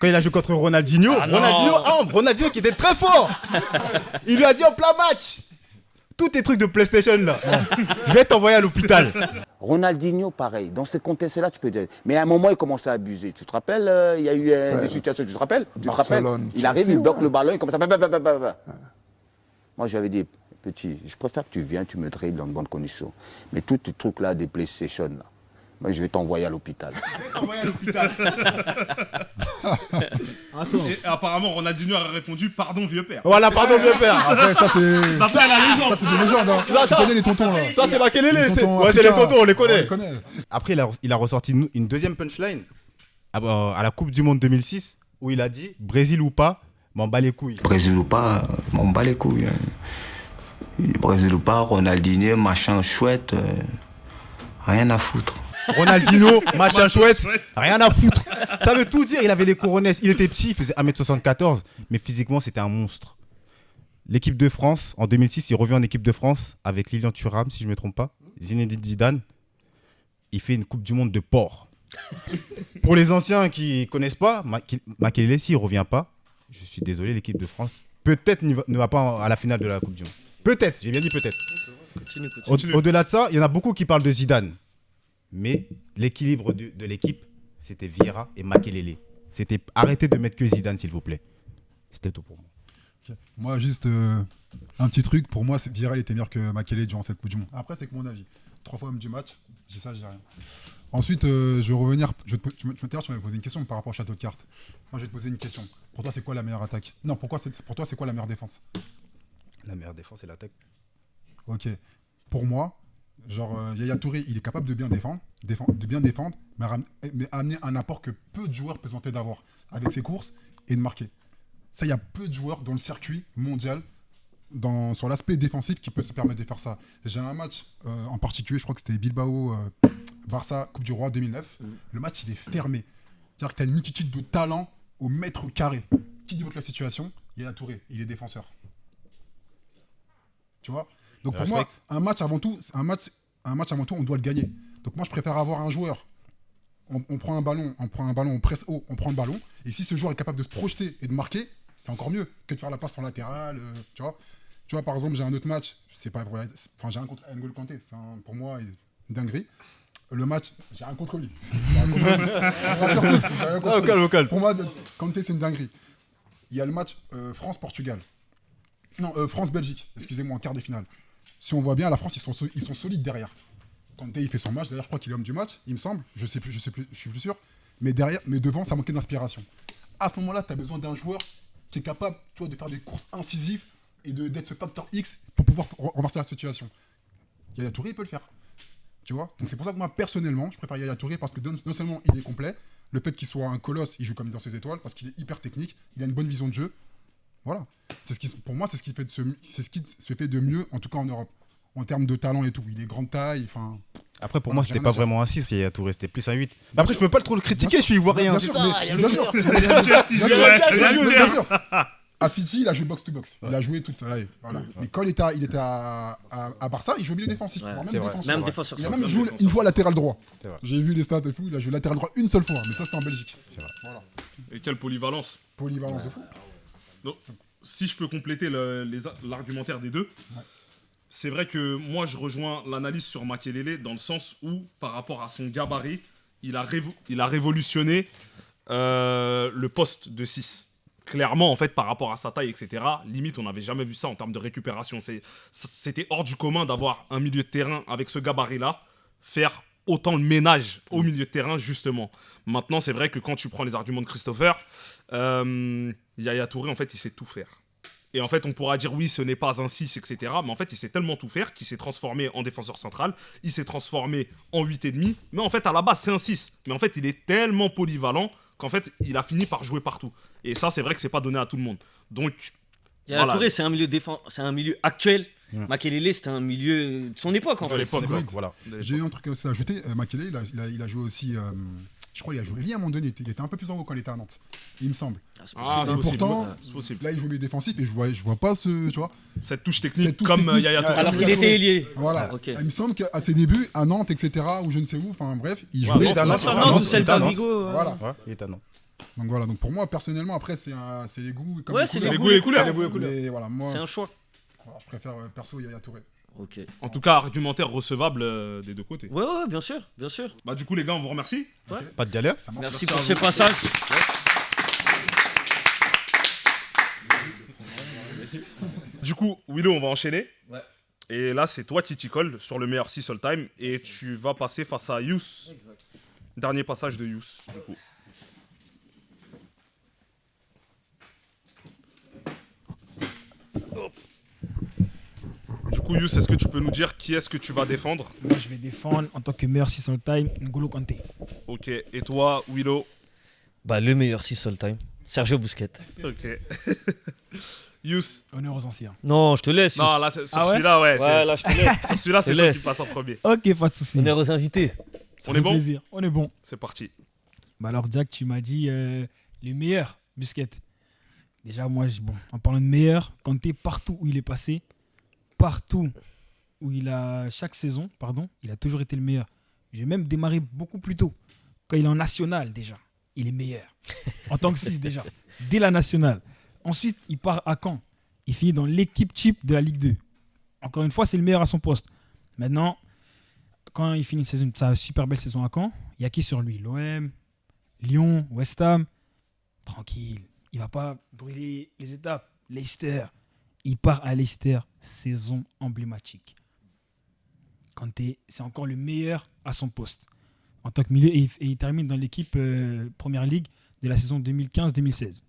Quand il a joué contre Ronaldinho, Ronaldinho qui était très fort. Il lui a dit en plein match, tous tes trucs de PlayStation là, je vais t'envoyer à l'hôpital. Ronaldinho, pareil. Dans ces contextes-là, tu peux dire. Mais à un moment, il commençait à abuser. Tu te rappelles, il y a eu des situations, tu te rappelles? Il arrive, il bloque le ballon, il commence à. Moi, j'avais dit, petit, je préfère que tu viennes, tu me dribbles dans de bonnes conditions. Mais tous tes trucs-là, des PlayStation, là, moi, je vais t'envoyer à l'hôpital. Et apparemment, Ronaldinho a répondu pardon, vieux père. Voilà, pardon vieux père. Après, ça, c'est. Ça fait la légende. Ça, c'est des légendes. Hein. Tu connais les tontons, là. Ça c'est Makélélé, Les tontons ouais, c'est les africains. tontons, on les On connaît. les connaît. Après, il a ressorti une deuxième punchline à la Coupe du Monde 2006 où il a dit Brésil ou pas, m'en bats les couilles. Brésil ou pas, m'en bats les couilles. Brésil ou pas, Ronaldinho, machin chouette, rien à foutre. Ronaldinho, machin chouette, rien à foutre. Ça veut tout dire, il avait les couronnes. Il était petit, il faisait 1m74, mais physiquement, c'était un monstre. L'équipe de France, en 2006, il revient en équipe de France avec Lilian Thuram, si je ne me trompe pas. Zinedine Zidane. Il fait une Coupe du Monde de porc. Pour les anciens qui ne connaissent pas, Makélélé, s'il ne revient pas, je suis désolé, l'équipe de France peut-être ne va pas à la finale de la Coupe du Monde. Peut-être, j'ai bien dit peut-être. Continue. Au-delà de ça, il y en a beaucoup qui parlent de Zidane. Mais l'équilibre de l'équipe, c'était Vieira et Makélélé. C'était arrêtez de mettre que Zidane, s'il vous plaît. C'était tout pour moi. Ok. Moi, juste un petit truc. Pour moi, Vieira il était meilleur que Makélélé durant cette Coupe du Monde. Après, c'est que mon avis. 3 fois homme du match, j'ai ça, j'ai rien. Ensuite, je vais revenir. Tu m'avais posé une question par rapport au château de cartes. Moi, je vais te poser une question. Pour toi, c'est quoi la meilleure attaque? Non, pour toi, c'est quoi la meilleure défense? La meilleure défense, c'est l'attaque. Ok. Pour moi, Yaya Touré, il est capable de bien défendre, mais amener un apport que peu de joueurs peuvent tenter d'avoir avec ses courses et de marquer. Ça, il y a peu de joueurs dans le circuit mondial, sur l'aspect défensif, qui peut se permettre de faire ça. J'ai un match en particulier, je crois que c'était Bilbao, Barça, Coupe du Roi 2009. Le match, il est fermé. C'est-à-dire que tu as une multitude de talents au mètre carré. Qui débloque la situation? Yaya Touré, il est défenseur. Tu vois? Donc pour moi, un match avant tout, on doit le gagner. Donc moi, je préfère avoir un joueur. On prend un ballon, on presse haut, on prend le ballon. Et si ce joueur est capable de se projeter et de marquer, c'est encore mieux que de faire la passe en latéral. Tu vois, par exemple, j'ai un autre match. J'ai un contre N'Golo Kanté. Pour moi, une dinguerie. Le match, j'ai rien contre lui. On rassure tous. J'ai rien contre lui. Calme. Pour moi, Kanté, c'est une dinguerie. Il y a le match France-Portugal. Non, France-Belgique, excusez-moi, en quart de finale. Si on voit bien, la France, ils sont solides derrière. Kanté, il fait son match. D'ailleurs, je crois qu'il est homme du match, il me semble. Je sais plus, je suis plus sûr. Mais devant, ça manquait d'inspiration. À ce moment-là, tu as besoin d'un joueur qui est capable, tu vois, de faire des courses incisives et d'être ce facteur X pour pouvoir renverser la situation. Yaya Touré, il peut le faire. Tu vois. Donc c'est pour ça que moi, personnellement, je préfère Yaya Touré parce que non seulement il est complet, le fait qu'il soit un colosse, il joue comme dans ses étoiles parce qu'il est hyper technique, il a une bonne vision de jeu. Voilà. Pour moi, c'est ce qui se fait de mieux, en tout cas en Europe. En termes de talent et tout. Il est grande taille, enfin... Après, pour Voilà, moi, j'ai c'était rien pas à dire. vraiment un 6, Yaya Touré, c'était plus un 8. Mais après, je peux pas trop le critiquer, je suis ivoirien. Bien sûr, bien sûr. À City, il a joué box-to-box. Il a joué toute sa life. Voilà. Mais quand il était à Barça, il jouait milieu défensif. Ouais, voire c'est même vrai. défenseur. Même défenseur Il a central. même joué une fois latéral droit. C'est vrai. J'ai vu les stats et tout. Il a joué latéral droit une seule fois. Mais ça, c'était en Belgique. C'est vrai. Voilà. Et quelle polyvalence. Polyvalence de fou. Donc, si je peux compléter l'argumentaire des deux, c'est vrai que moi je rejoins l'analyse sur Makelele dans le sens où, par rapport à son gabarit, il a révolutionné le poste de 6. Clairement, en fait, par rapport à sa taille, etc., limite, on n'avait jamais vu ça en termes de récupération. C'était hors du commun d'avoir un milieu de terrain avec ce gabarit-là, faire autant le ménage au milieu de terrain, justement. Maintenant, c'est vrai que quand tu prends les arguments de Christopher, Yaya Touré, en fait, il sait tout faire. Et en fait, on pourra dire oui, ce n'est pas un 6, etc. Mais en fait, il sait tellement tout faire qu'il s'est transformé en défenseur central, il s'est transformé en 8,5. Mais en fait, à la base, c'est un 6. Mais en fait, il est tellement polyvalent qu'en fait, il a fini par jouer partout. Et ça, c'est vrai que c'est pas donné à tout le monde. Donc, Yaya voilà. Touré, c'est un milieu actuel. Makelele, c'était un milieu de son époque, en À fait. l'époque, Ouais. ouais. Voilà. J'ai eu un truc aussi à ajouter. Makele, il a joué aussi. Je crois qu'il a joué Elie à un moment donné. Il était un peu plus en haut quand il était à Nantes. Il me semble. Ah, c'est Et possible. pourtant, C'est possible. là, il joue milieu défensif et je vois pas ce. Tu vois. Cette touche technique Cette touche comme technique. Yaya Touré. Alors qu'il était ailier. Voilà. Ok. Il me semble qu'à ses débuts, à Nantes, etc., ou je ne sais où, enfin bref, il Ouais, jouait. Nantes, dans- Sur Ouais, Nantes Nantes, ou celle c'est un d'Avigo. Voilà. Ouais, il est à Nantes. Donc voilà. Donc pour moi, personnellement, après, c'est les goûts. Comme Ouais, les c'est couleurs. les goûts et les couleurs. Mais voilà, moi, C'est un choix. voilà, je préfère perso Yaya Touré. Ok. En tout cas, argumentaire recevable des deux côtés. Ouais, bien sûr, bien sûr. Bah, du coup, les gars, on vous remercie. Pas de galère. Ça marche. Merci Merci pour à ce vous. passage. Du coup, Willow, on va enchaîner. Ouais. Et là, c'est toi qui t'y colle sur le meilleur 6 all time. Et tu vas passer face à Yous. Dernier passage de Yous, du coup. Du coup, Yous, est-ce que tu peux nous dire qui est-ce que tu vas défendre? Moi, je vais défendre en tant que meilleur 6 all time N'Golo Kanté. Ok. Et toi, Willow? Bah, le meilleur 6 all time. Sergio Busquets. Ok. Yous? Honneur aux anciens. Non, je te laisse. Non, Yous. là, sur Ah ouais celui-là, ouais. Ouais, là, je te laisse. Sur celui-là, c'est Je toi laisse. qui passes en premier. Ok, pas de soucis. Honneur aux invités. Ça On fait est bon plaisir. On est bon. C'est parti. Bah alors, Jack, tu m'as dit le meilleur, Busquets. Déjà, moi, bon, en parlant de meilleur, Kanté, partout où il est passé, partout où chaque saison, il a toujours été le meilleur. J'ai même démarré beaucoup plus tôt. Quand il est en national, déjà, il est meilleur. En tant que 6, déjà. Dès la nationale. Ensuite, il part à Caen. Il finit dans l'équipe type de la Ligue 2. Encore une fois, c'est le meilleur à son poste. Maintenant, quand il finit sa super belle saison à Caen, il y a qui sur lui? L'OM, Lyon, West Ham. Tranquille. Il va pas brûler les étapes. Leicester. Il part à Leicester. Saison emblématique. Kanté, c'est encore le meilleur à son poste en tant que milieu. Et il termine dans l'équipe Première Ligue de la saison 2015-2016.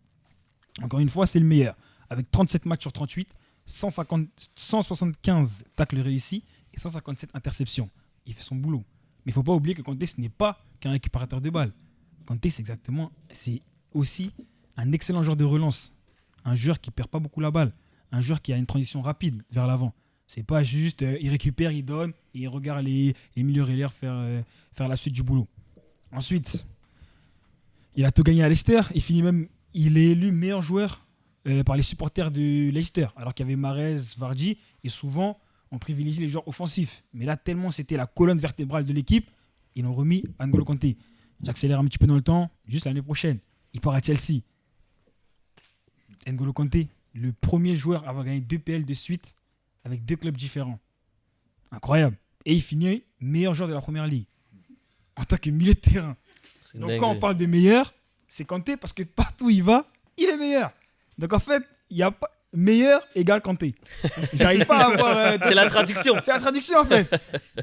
Encore une fois, c'est le meilleur. Avec 37 matchs sur 38, 175 tacles réussis et 157 interceptions. Il fait son boulot. Mais il ne faut pas oublier que Kanté, ce n'est pas qu'un récupérateur de balles. Kanté, c'est aussi un excellent joueur de relance. Un joueur qui ne perd pas beaucoup la balle. Un joueur qui a une transition rapide vers l'avant. C'est pas juste, il récupère, il donne, et il regarde les milieux relayeurs faire la suite du boulot. Ensuite, il a tout gagné à Leicester. Il est élu meilleur joueur par les supporters de Leicester. Alors qu'il y avait Mahrez, Vardy, et souvent, on privilégie les joueurs offensifs. Mais là, tellement c'était la colonne vertébrale de l'équipe, ils l'ont remis à N'Golo Kanté. J'accélère un petit peu dans le temps, juste l'année prochaine. Il part à Chelsea. N'Golo Kanté, le premier joueur à avoir gagné 2 PL de suite avec 2 clubs différents. Incroyable. Et il finit meilleur joueur de la Première Ligue en tant que milieu de terrain. Donc quand on parle de meilleur, c'est Kanté parce que partout où il va, il est meilleur. Donc en fait, il n'y a pas meilleur égale Kanté. J'arrive pas à avoir... C'est la traduction. C'est la traduction en fait.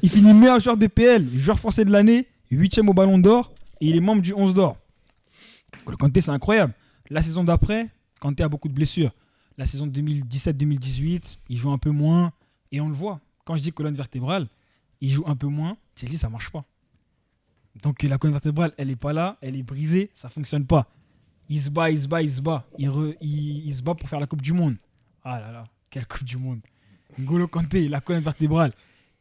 Il finit meilleur joueur de PL, joueur français de l'année, 8e au Ballon d'Or et il est membre du 11 d'or. Le Kanté, c'est incroyable. La saison d'après, Kanté a beaucoup de blessures. La saison 2017-2018, il joue un peu moins et on le voit. Quand je dis colonne vertébrale, il joue un peu moins. Chelsea, ça marche pas. Donc la colonne vertébrale, elle est pas là, elle est brisée, ça fonctionne pas. Il se bat. Il se bat pour faire la Coupe du Monde. Ah là là, quelle Coupe du Monde. N'Golo Kanté, la colonne vertébrale.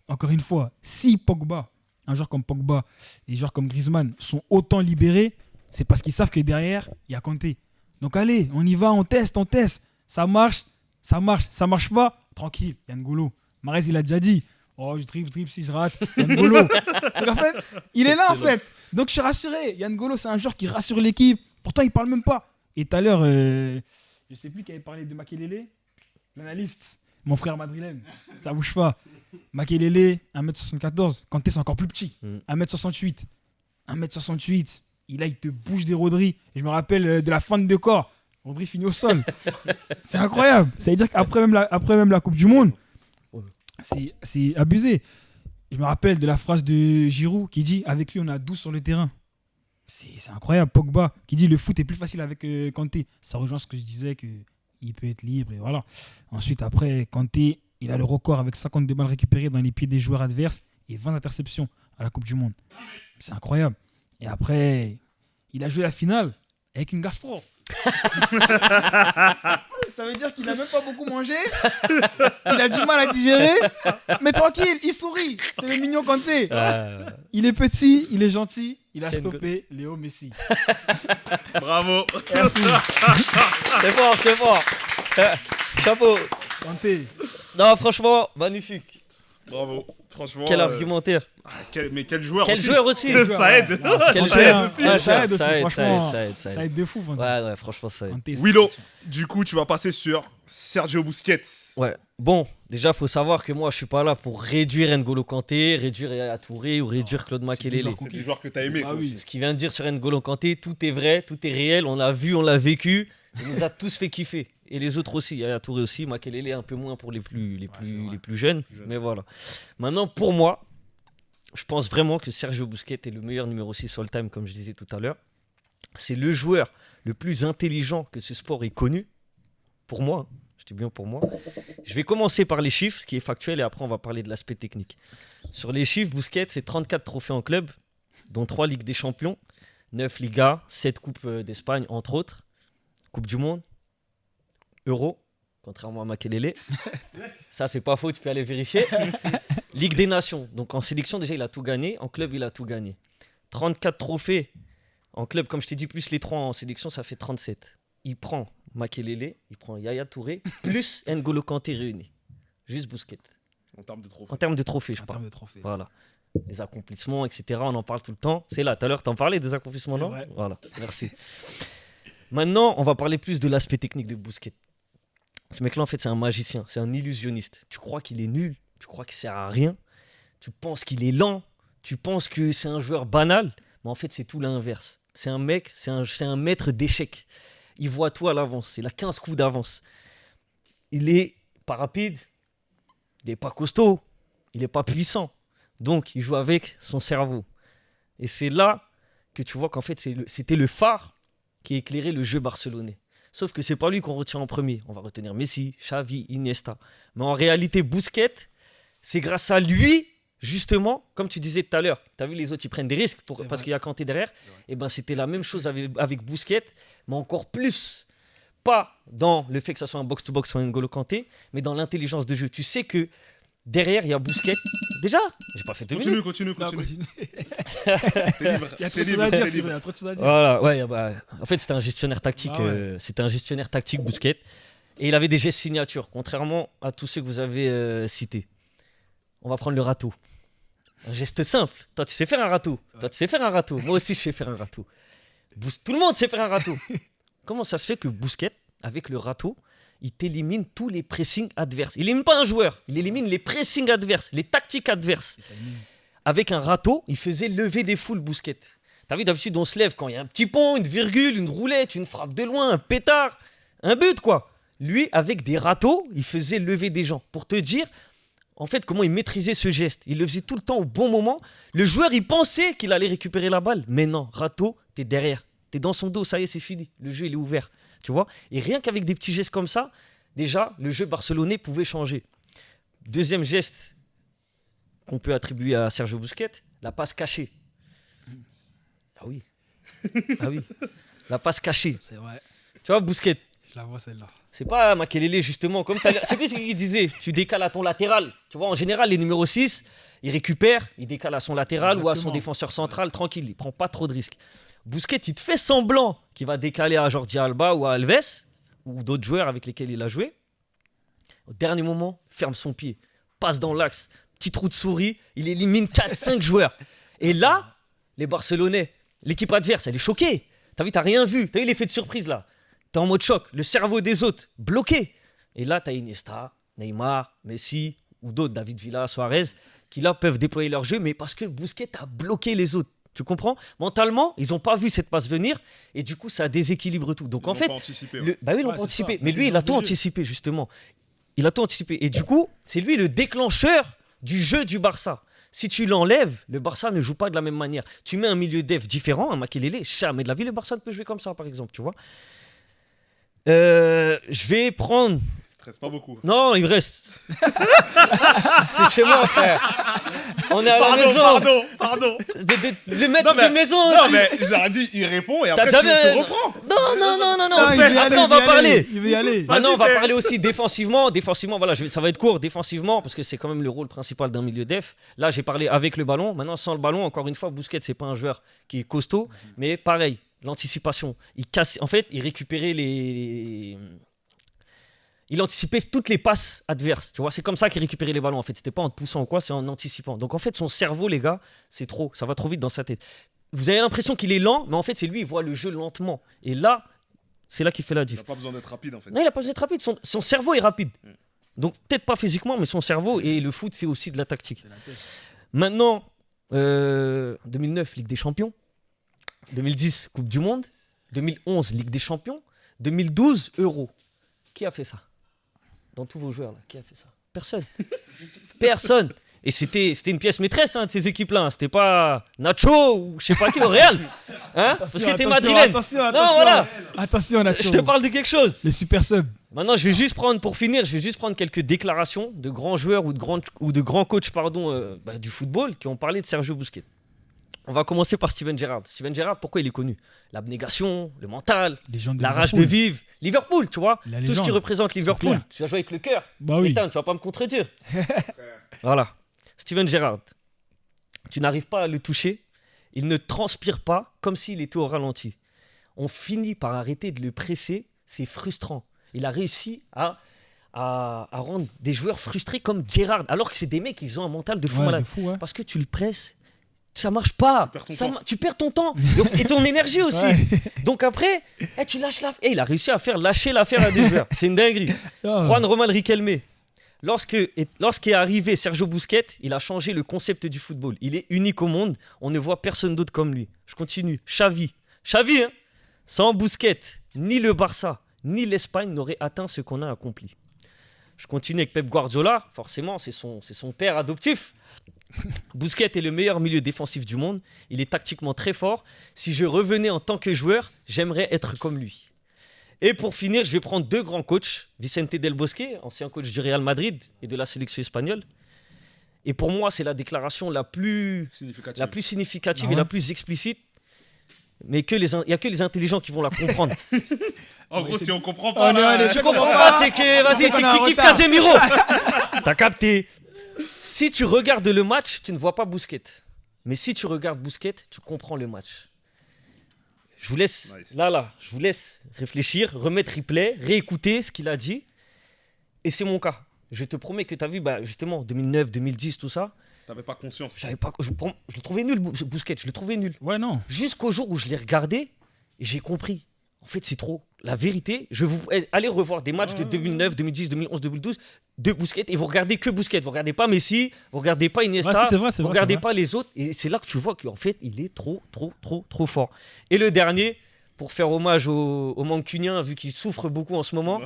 Encore une fois, si Pogba, un joueur comme Pogba et des joueurs comme Griezmann sont autant libérés, c'est parce qu'ils savent que derrière, il y a Kanté. Donc allez, on y va, on teste. Ça marche pas, tranquille, il y a N'Golo. Mahrez, il a déjà dit. Oh, je dribble, si je rate, il y a N'Golo. Donc en fait, il est là en fait. Donc je suis rassuré. Yann N'Golo, c'est un joueur qui rassure l'équipe. Pourtant, il parle même pas. Et tout à l'heure, je sais plus qui avait parlé de Makelele, l'analyste, mon frère madrilène. Ça bouge pas. Makelele, 1m74. Kanté, c'est encore plus petit. 1m68. 1m68. Il te bouge des Rodri. Et je me rappelle de la fin de corps. Rodri finit au sol. C'est incroyable. Ça veut dire qu'après même la Coupe du Monde, c'est abusé. Je me rappelle de la phrase de Giroud qui dit « Avec lui, on a 12 sur le terrain ». C'est incroyable. Pogba qui dit « Le foot est plus facile avec Kanté ». Ça rejoint ce que je disais, qu'il peut être libre. Et voilà. Ensuite, après, Kanté, il a le record avec 52 balles récupérées dans les pieds des joueurs adverses et 20 interceptions à la Coupe du Monde. C'est incroyable. Et après, il a joué la finale avec une gastro. Ça veut dire qu'il n'a même pas beaucoup mangé. Il a du mal à digérer. Mais tranquille, il sourit. C'est le mignon Kanté. Il est petit, il est gentil. Il a stoppé Léo Messi. Bravo. Merci. C'est fort. Chapeau. Kanté. Non, franchement, magnifique. Bravo. Franchement. Quel argumentaire. Mais quel joueur Quel aussi. joueur aussi. Ça aide. Quel joueur. joueur. Ça aide aussi, Ça franchement. aide. Ça aide de fou. Ouais, franchement, ça aide. Kanté, c'est- Willow, du coup, tu vas passer sur Sergio Busquets. Ouais. Bon, déjà, faut savoir que moi, je suis pas là pour réduire N'Golo Kanté, réduire Yaya Touré ou réduire Claude Makelele. C'est des joueurs que tu as aimés. Ah toi oui. aussi. Ce qu'il vient de dire sur N'Golo Kanté, tout est vrai, tout est réel, on l'a vu, on l'a vécu, il nous a tous fait kiffer. Et les autres aussi, Yaya Touré aussi, Makelele un peu moins pour les plus jeunes, mais voilà. Maintenant, pour moi, je pense vraiment que Sergio Busquets est le meilleur numéro 6 all-time, comme je disais tout à l'heure. C'est le joueur le plus intelligent que ce sport ait connu, pour moi. Je dis bien pour moi. Je vais commencer par les chiffres, ce qui est factuel, et après on va parler de l'aspect technique. Sur les chiffres, Busquets, c'est 34 trophées en club, dont 3 Ligues des Champions, 9 Ligas, 7 Coupes d'Espagne, entre autres, Coupe du Monde, Euro, contrairement à Makelele. Ça, c'est pas faux, tu peux aller vérifier. Ligue des Nations. Donc en sélection, déjà, il a tout gagné. En club, il a tout gagné. 34 trophées en club, comme je t'ai dit, plus les 3 en sélection, ça fait 37. Il prend Makelele, il prend Yaya Touré, plus N'Golo Kanté réunis. Juste Busquets. En termes de trophées. En termes de trophées, je En parle. termes de trophées. Voilà. Les accomplissements, etc. On en parle tout le temps. C'est là, tout à l'heure, t'en parlais des accomplissements, C'est non? vrai. Voilà, merci. Maintenant, on va parler plus de l'aspect technique de Busquets. Ce mec-là, en fait, c'est un magicien, c'est un illusionniste. Tu crois qu'il est nul, tu crois qu'il sert à rien, tu penses qu'il est lent, tu penses que c'est un joueur banal, mais en fait, c'est tout l'inverse. C'est un mec, c'est un maître d'échecs. Il voit tout à l'avance, il a 15 coups d'avance. Il est pas rapide, il n'est pas costaud, il n'est pas puissant. Donc, il joue avec son cerveau. Et c'est là que tu vois qu'en fait, c'était le phare qui éclairait le jeu barcelonais. Sauf que c'est pas lui qu'on retient en premier. On va retenir Messi, Xavi, Iniesta. Mais en réalité, Busquets, c'est grâce à lui, justement, comme tu disais tout à l'heure, tu as vu les autres, ils prennent des risques parce qu'il y a Kanté derrière. Et ben c'était la même chose avec Busquets, mais encore plus. Pas dans le fait que ça soit un box-to-box ou un N'Golo Kanté, mais dans l'intelligence de jeu. Tu sais que derrière, il y a Busquets. Déjà, j'ai pas fait 2 minutes. Continue. Non, T'es libre. Il y a trop de choses à dire, Cyril, il y a trop de choses à dire. Voilà, ouais, en fait, c'était un gestionnaire tactique. Ah ouais. C'était un gestionnaire tactique, Busquets. Et il avait des gestes signatures, contrairement à tous ceux que vous avez cités. On va prendre le râteau. Un geste simple. Toi, tu sais faire un râteau. Toi, tu sais faire un râteau. Moi aussi, je sais faire un râteau. Tout le monde sait faire un râteau. Comment ça se fait que Busquets, avec le râteau, il t'élimine tous les pressings adverses. Il n'élimine pas un joueur, il élimine les pressings adverses, les tactiques adverses. Avec un râteau, il faisait lever des foules, Busquets. T'as vu, d'habitude, on se lève quand il y a un petit pont, une virgule, une roulette, une frappe de loin, un pétard, un but, quoi. Lui, avec des râteaux, il faisait lever des gens. Pour te dire, en fait, comment il maîtrisait ce geste. Il le faisait tout le temps au bon moment. Le joueur, il pensait qu'il allait récupérer la balle. Mais non, râteau, t'es derrière. T'es dans son dos, ça y est, c'est fini. Le jeu, il est ouvert. Tu vois? Et rien qu'avec des petits gestes comme ça, déjà, le jeu barcelonais pouvait changer. Deuxième geste qu'on peut attribuer à Sergio Busquets, la passe cachée. Ah oui. Ah oui. La passe cachée. C'est vrai. Tu vois, Busquets, Je la vois celle-là. c'est pas Makelele justement. Comme c'est plus ce qu'il disait. Tu décales à ton latéral. Tu vois, en général, les numéros 6, il récupère, il décale à son latéral ou à son Exactement. défenseur central, tranquille. Il prend pas trop de risques. Busquets, il te fait semblant qu'il va décaler à Jordi Alba ou à Alves ou d'autres joueurs avec lesquels il a joué. Au dernier moment, ferme son pied, passe dans l'axe, petit trou de souris, il élimine 4-5 joueurs. Et là, les Barcelonais, l'équipe adverse, elle est choquée. T'as vu, t'as rien vu. T'as eu l'effet de surprise là. T'es en mode choc. Le cerveau des autres, bloqué. Et là, t'as Iniesta, Neymar, Messi ou d'autres, David Villa, Suarez, qui là peuvent déployer leur jeu, mais parce que Busquets a bloqué les autres. Tu comprends? Mentalement, ils n'ont pas vu cette passe venir et du coup, ça déséquilibre tout. Donc Ils en l'ont fait, pas anticipé, bah oui, ils l'ont Ouais, pas c'est anticipé. ça. Mais lui, il a tout Intelligence de jeu. anticipé justement. Il a tout anticipé. Et du coup, c'est lui le déclencheur du jeu du Barça. Si tu l'enlèves, le Barça ne joue pas de la même manière. Tu mets un milieu def différent, un Makelele, jamais de la vie, le Barça ne peut jouer comme ça, par exemple, tu vois. Je vais prendre... Il te reste pas beaucoup. Non, il me reste. C'est chez moi, frère. On est à la maison. Pardon. Le maître de maison. Non, tu- mais j'aurais dit, il répond et T'as après déjà tu vu- reprends. Non. il veut y Après, aller, on il va veut y parler. aller, il veut y aller. Maintenant, on va Vas-y, fais. parler aussi défensivement. Défensivement, voilà, ça va être court. Défensivement, parce que c'est quand même le rôle principal d'un milieu def. Là, j'ai parlé avec le ballon. Maintenant, sans le ballon, encore une fois, Busquets, c'est pas un joueur qui est costaud, mais pareil, l'anticipation. Il casse, en fait, il récupérait il anticipait toutes les passes adverses. Tu vois, c'est comme ça qu'il récupérait les ballons. En fait, c'était pas en te poussant ou quoi, c'est en anticipant. Donc en fait, son cerveau, les gars, c'est trop. Ça va trop vite dans sa tête. Vous avez l'impression qu'il est lent, mais en fait, c'est lui, il voit le jeu lentement. Et là, c'est là qu'il fait la Il diff. n'a pas besoin d'être rapide en fait. Non, il a pas besoin d'être rapide. Son cerveau est rapide. Donc peut-être pas physiquement, mais son cerveau et le foot, c'est aussi de la tactique. Maintenant, 2009, Ligue des Champions. 2010, Coupe du Monde. 2011, Ligue des Champions. 2012, Euro. Qui a fait ça? Dans tous vos joueurs là, qui a fait ça? Personne. Personne. Et c'était une pièce maîtresse de ces équipes-là. Hein. C'était pas Nacho ou je sais pas qui au Real. Hein? Parce que t'es madrilène. Attention, Non, voilà. Attention, Nacho. Je te parle de quelque chose. Les super subs. Maintenant, je vais juste prendre quelques déclarations de grands joueurs ou de grands coachs du football qui ont parlé de Sergio Busquets. On va commencer par Steven Gerrard. Steven Gerrard, pourquoi il est connu? L'abnégation, le mental, Les gens de la rage de Liverpool. vivre. Liverpool, tu vois. La Tout ce qui légende. représente Liverpool. clair. Tu vas jouer avec le cœur. Bah oui. Putain, tu vas pas me contredire. Voilà. Steven Gerrard. Tu n'arrives pas à le toucher. Il ne transpire pas comme s'il était au ralenti. On finit par arrêter de le presser. C'est frustrant. Il a réussi à rendre des joueurs frustrés comme Gerrard. Alors que c'est des mecs, ils ont un mental de fou Ouais, malade. de fou, ouais. Parce que tu le presses, ça marche pas. Tu perds ton Ça temps. tu perds ton temps et ton énergie aussi. Ouais. Donc après, tu lâches l'affaire. Il a réussi à faire lâcher l'affaire à des joueurs. C'est une dinguerie. Ah. Juan Román Riquelme. Lorsqu'est arrivé Sergio Busquets, il a changé le concept du football. Il est unique au monde. On ne voit personne d'autre comme lui. Je continue. Xavi, hein, sans Busquets, ni le Barça, ni l'Espagne n'auraient atteint ce qu'on a accompli. Je continue avec Pep Guardiola. Forcément, c'est son père adoptif. Busquets est le meilleur milieu défensif du monde. Il est tactiquement très fort. Si je revenais en tant que joueur, j'aimerais être comme lui. Et pour finir, je vais prendre deux grands coachs. Vicente Del Bosque, ancien coach du Real Madrid et de la sélection espagnole. Et pour moi, c'est la déclaration la plus significative Ah ouais. et la plus explicite. Mais il n'y a que les intelligents qui vont la comprendre. En gros, si on comprend pas, Allez, là, allez, Si tu comprends pas, c'est que tu kiffes Casemiro. T'as capté. Si tu regardes le match, tu ne vois pas Busquets. Mais si tu regardes Busquets, tu comprends le match. Je vous laisse, Nice. je vous laisse réfléchir, remettre replay, réécouter ce qu'il a dit. Et c'est mon cas. Je te promets que tu as vu, justement, 2009, 2010, tout ça. t'avais pas conscience. Je le trouvais nul, Busquets. Je le trouvais nul. Ouais, non. Jusqu'au jour où je l'ai regardé et j'ai compris. En fait, c'est trop. La vérité, allez revoir des matchs de 2009, 2010, 2011, 2012 de Busquets et vous regardez que Busquets. Vous regardez pas Messi, vous regardez pas Iniesta, Ouais, c'est vrai, vous regardez pas les autres. Et c'est là que tu vois qu'en fait, il est trop fort. Et le dernier, pour faire hommage au Mancunien, vu qu'il souffre beaucoup en ce moment,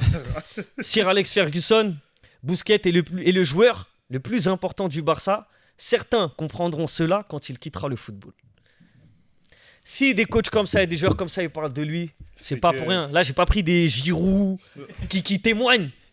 Sir Alex Ferguson, Busquets est le joueur le plus important du Barça. Certains comprendront cela quand il quittera le football. Si des coachs comme ça et des joueurs comme ça ils parlent de lui, c'est pas que- pour rien. Là, j'ai pas pris des Giroud qui témoignent.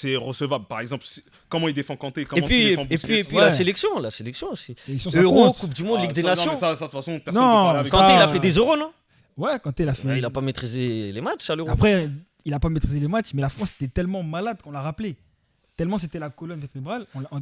c'est recevable. Par exemple, comment il défend Kanté, Et comment tu puis, défends et puis, Busquets. et puis Ouais. la sélection aussi. Sélection, ça Euro, compte. Coupe du Monde, Ah, Ligue des ça, non, Nations. mais ça, de toute façon, personne Non, ne peut parler avec ça- Kanté, il a fait des euros, non? Ouais, quand il a fait. Il a pas maîtrisé les matchs à l'Euro. Après, il a pas maîtrisé les matchs, mais la France était tellement malade qu'on l'a rappelé. Tellement c'était la colonne vertébrale. En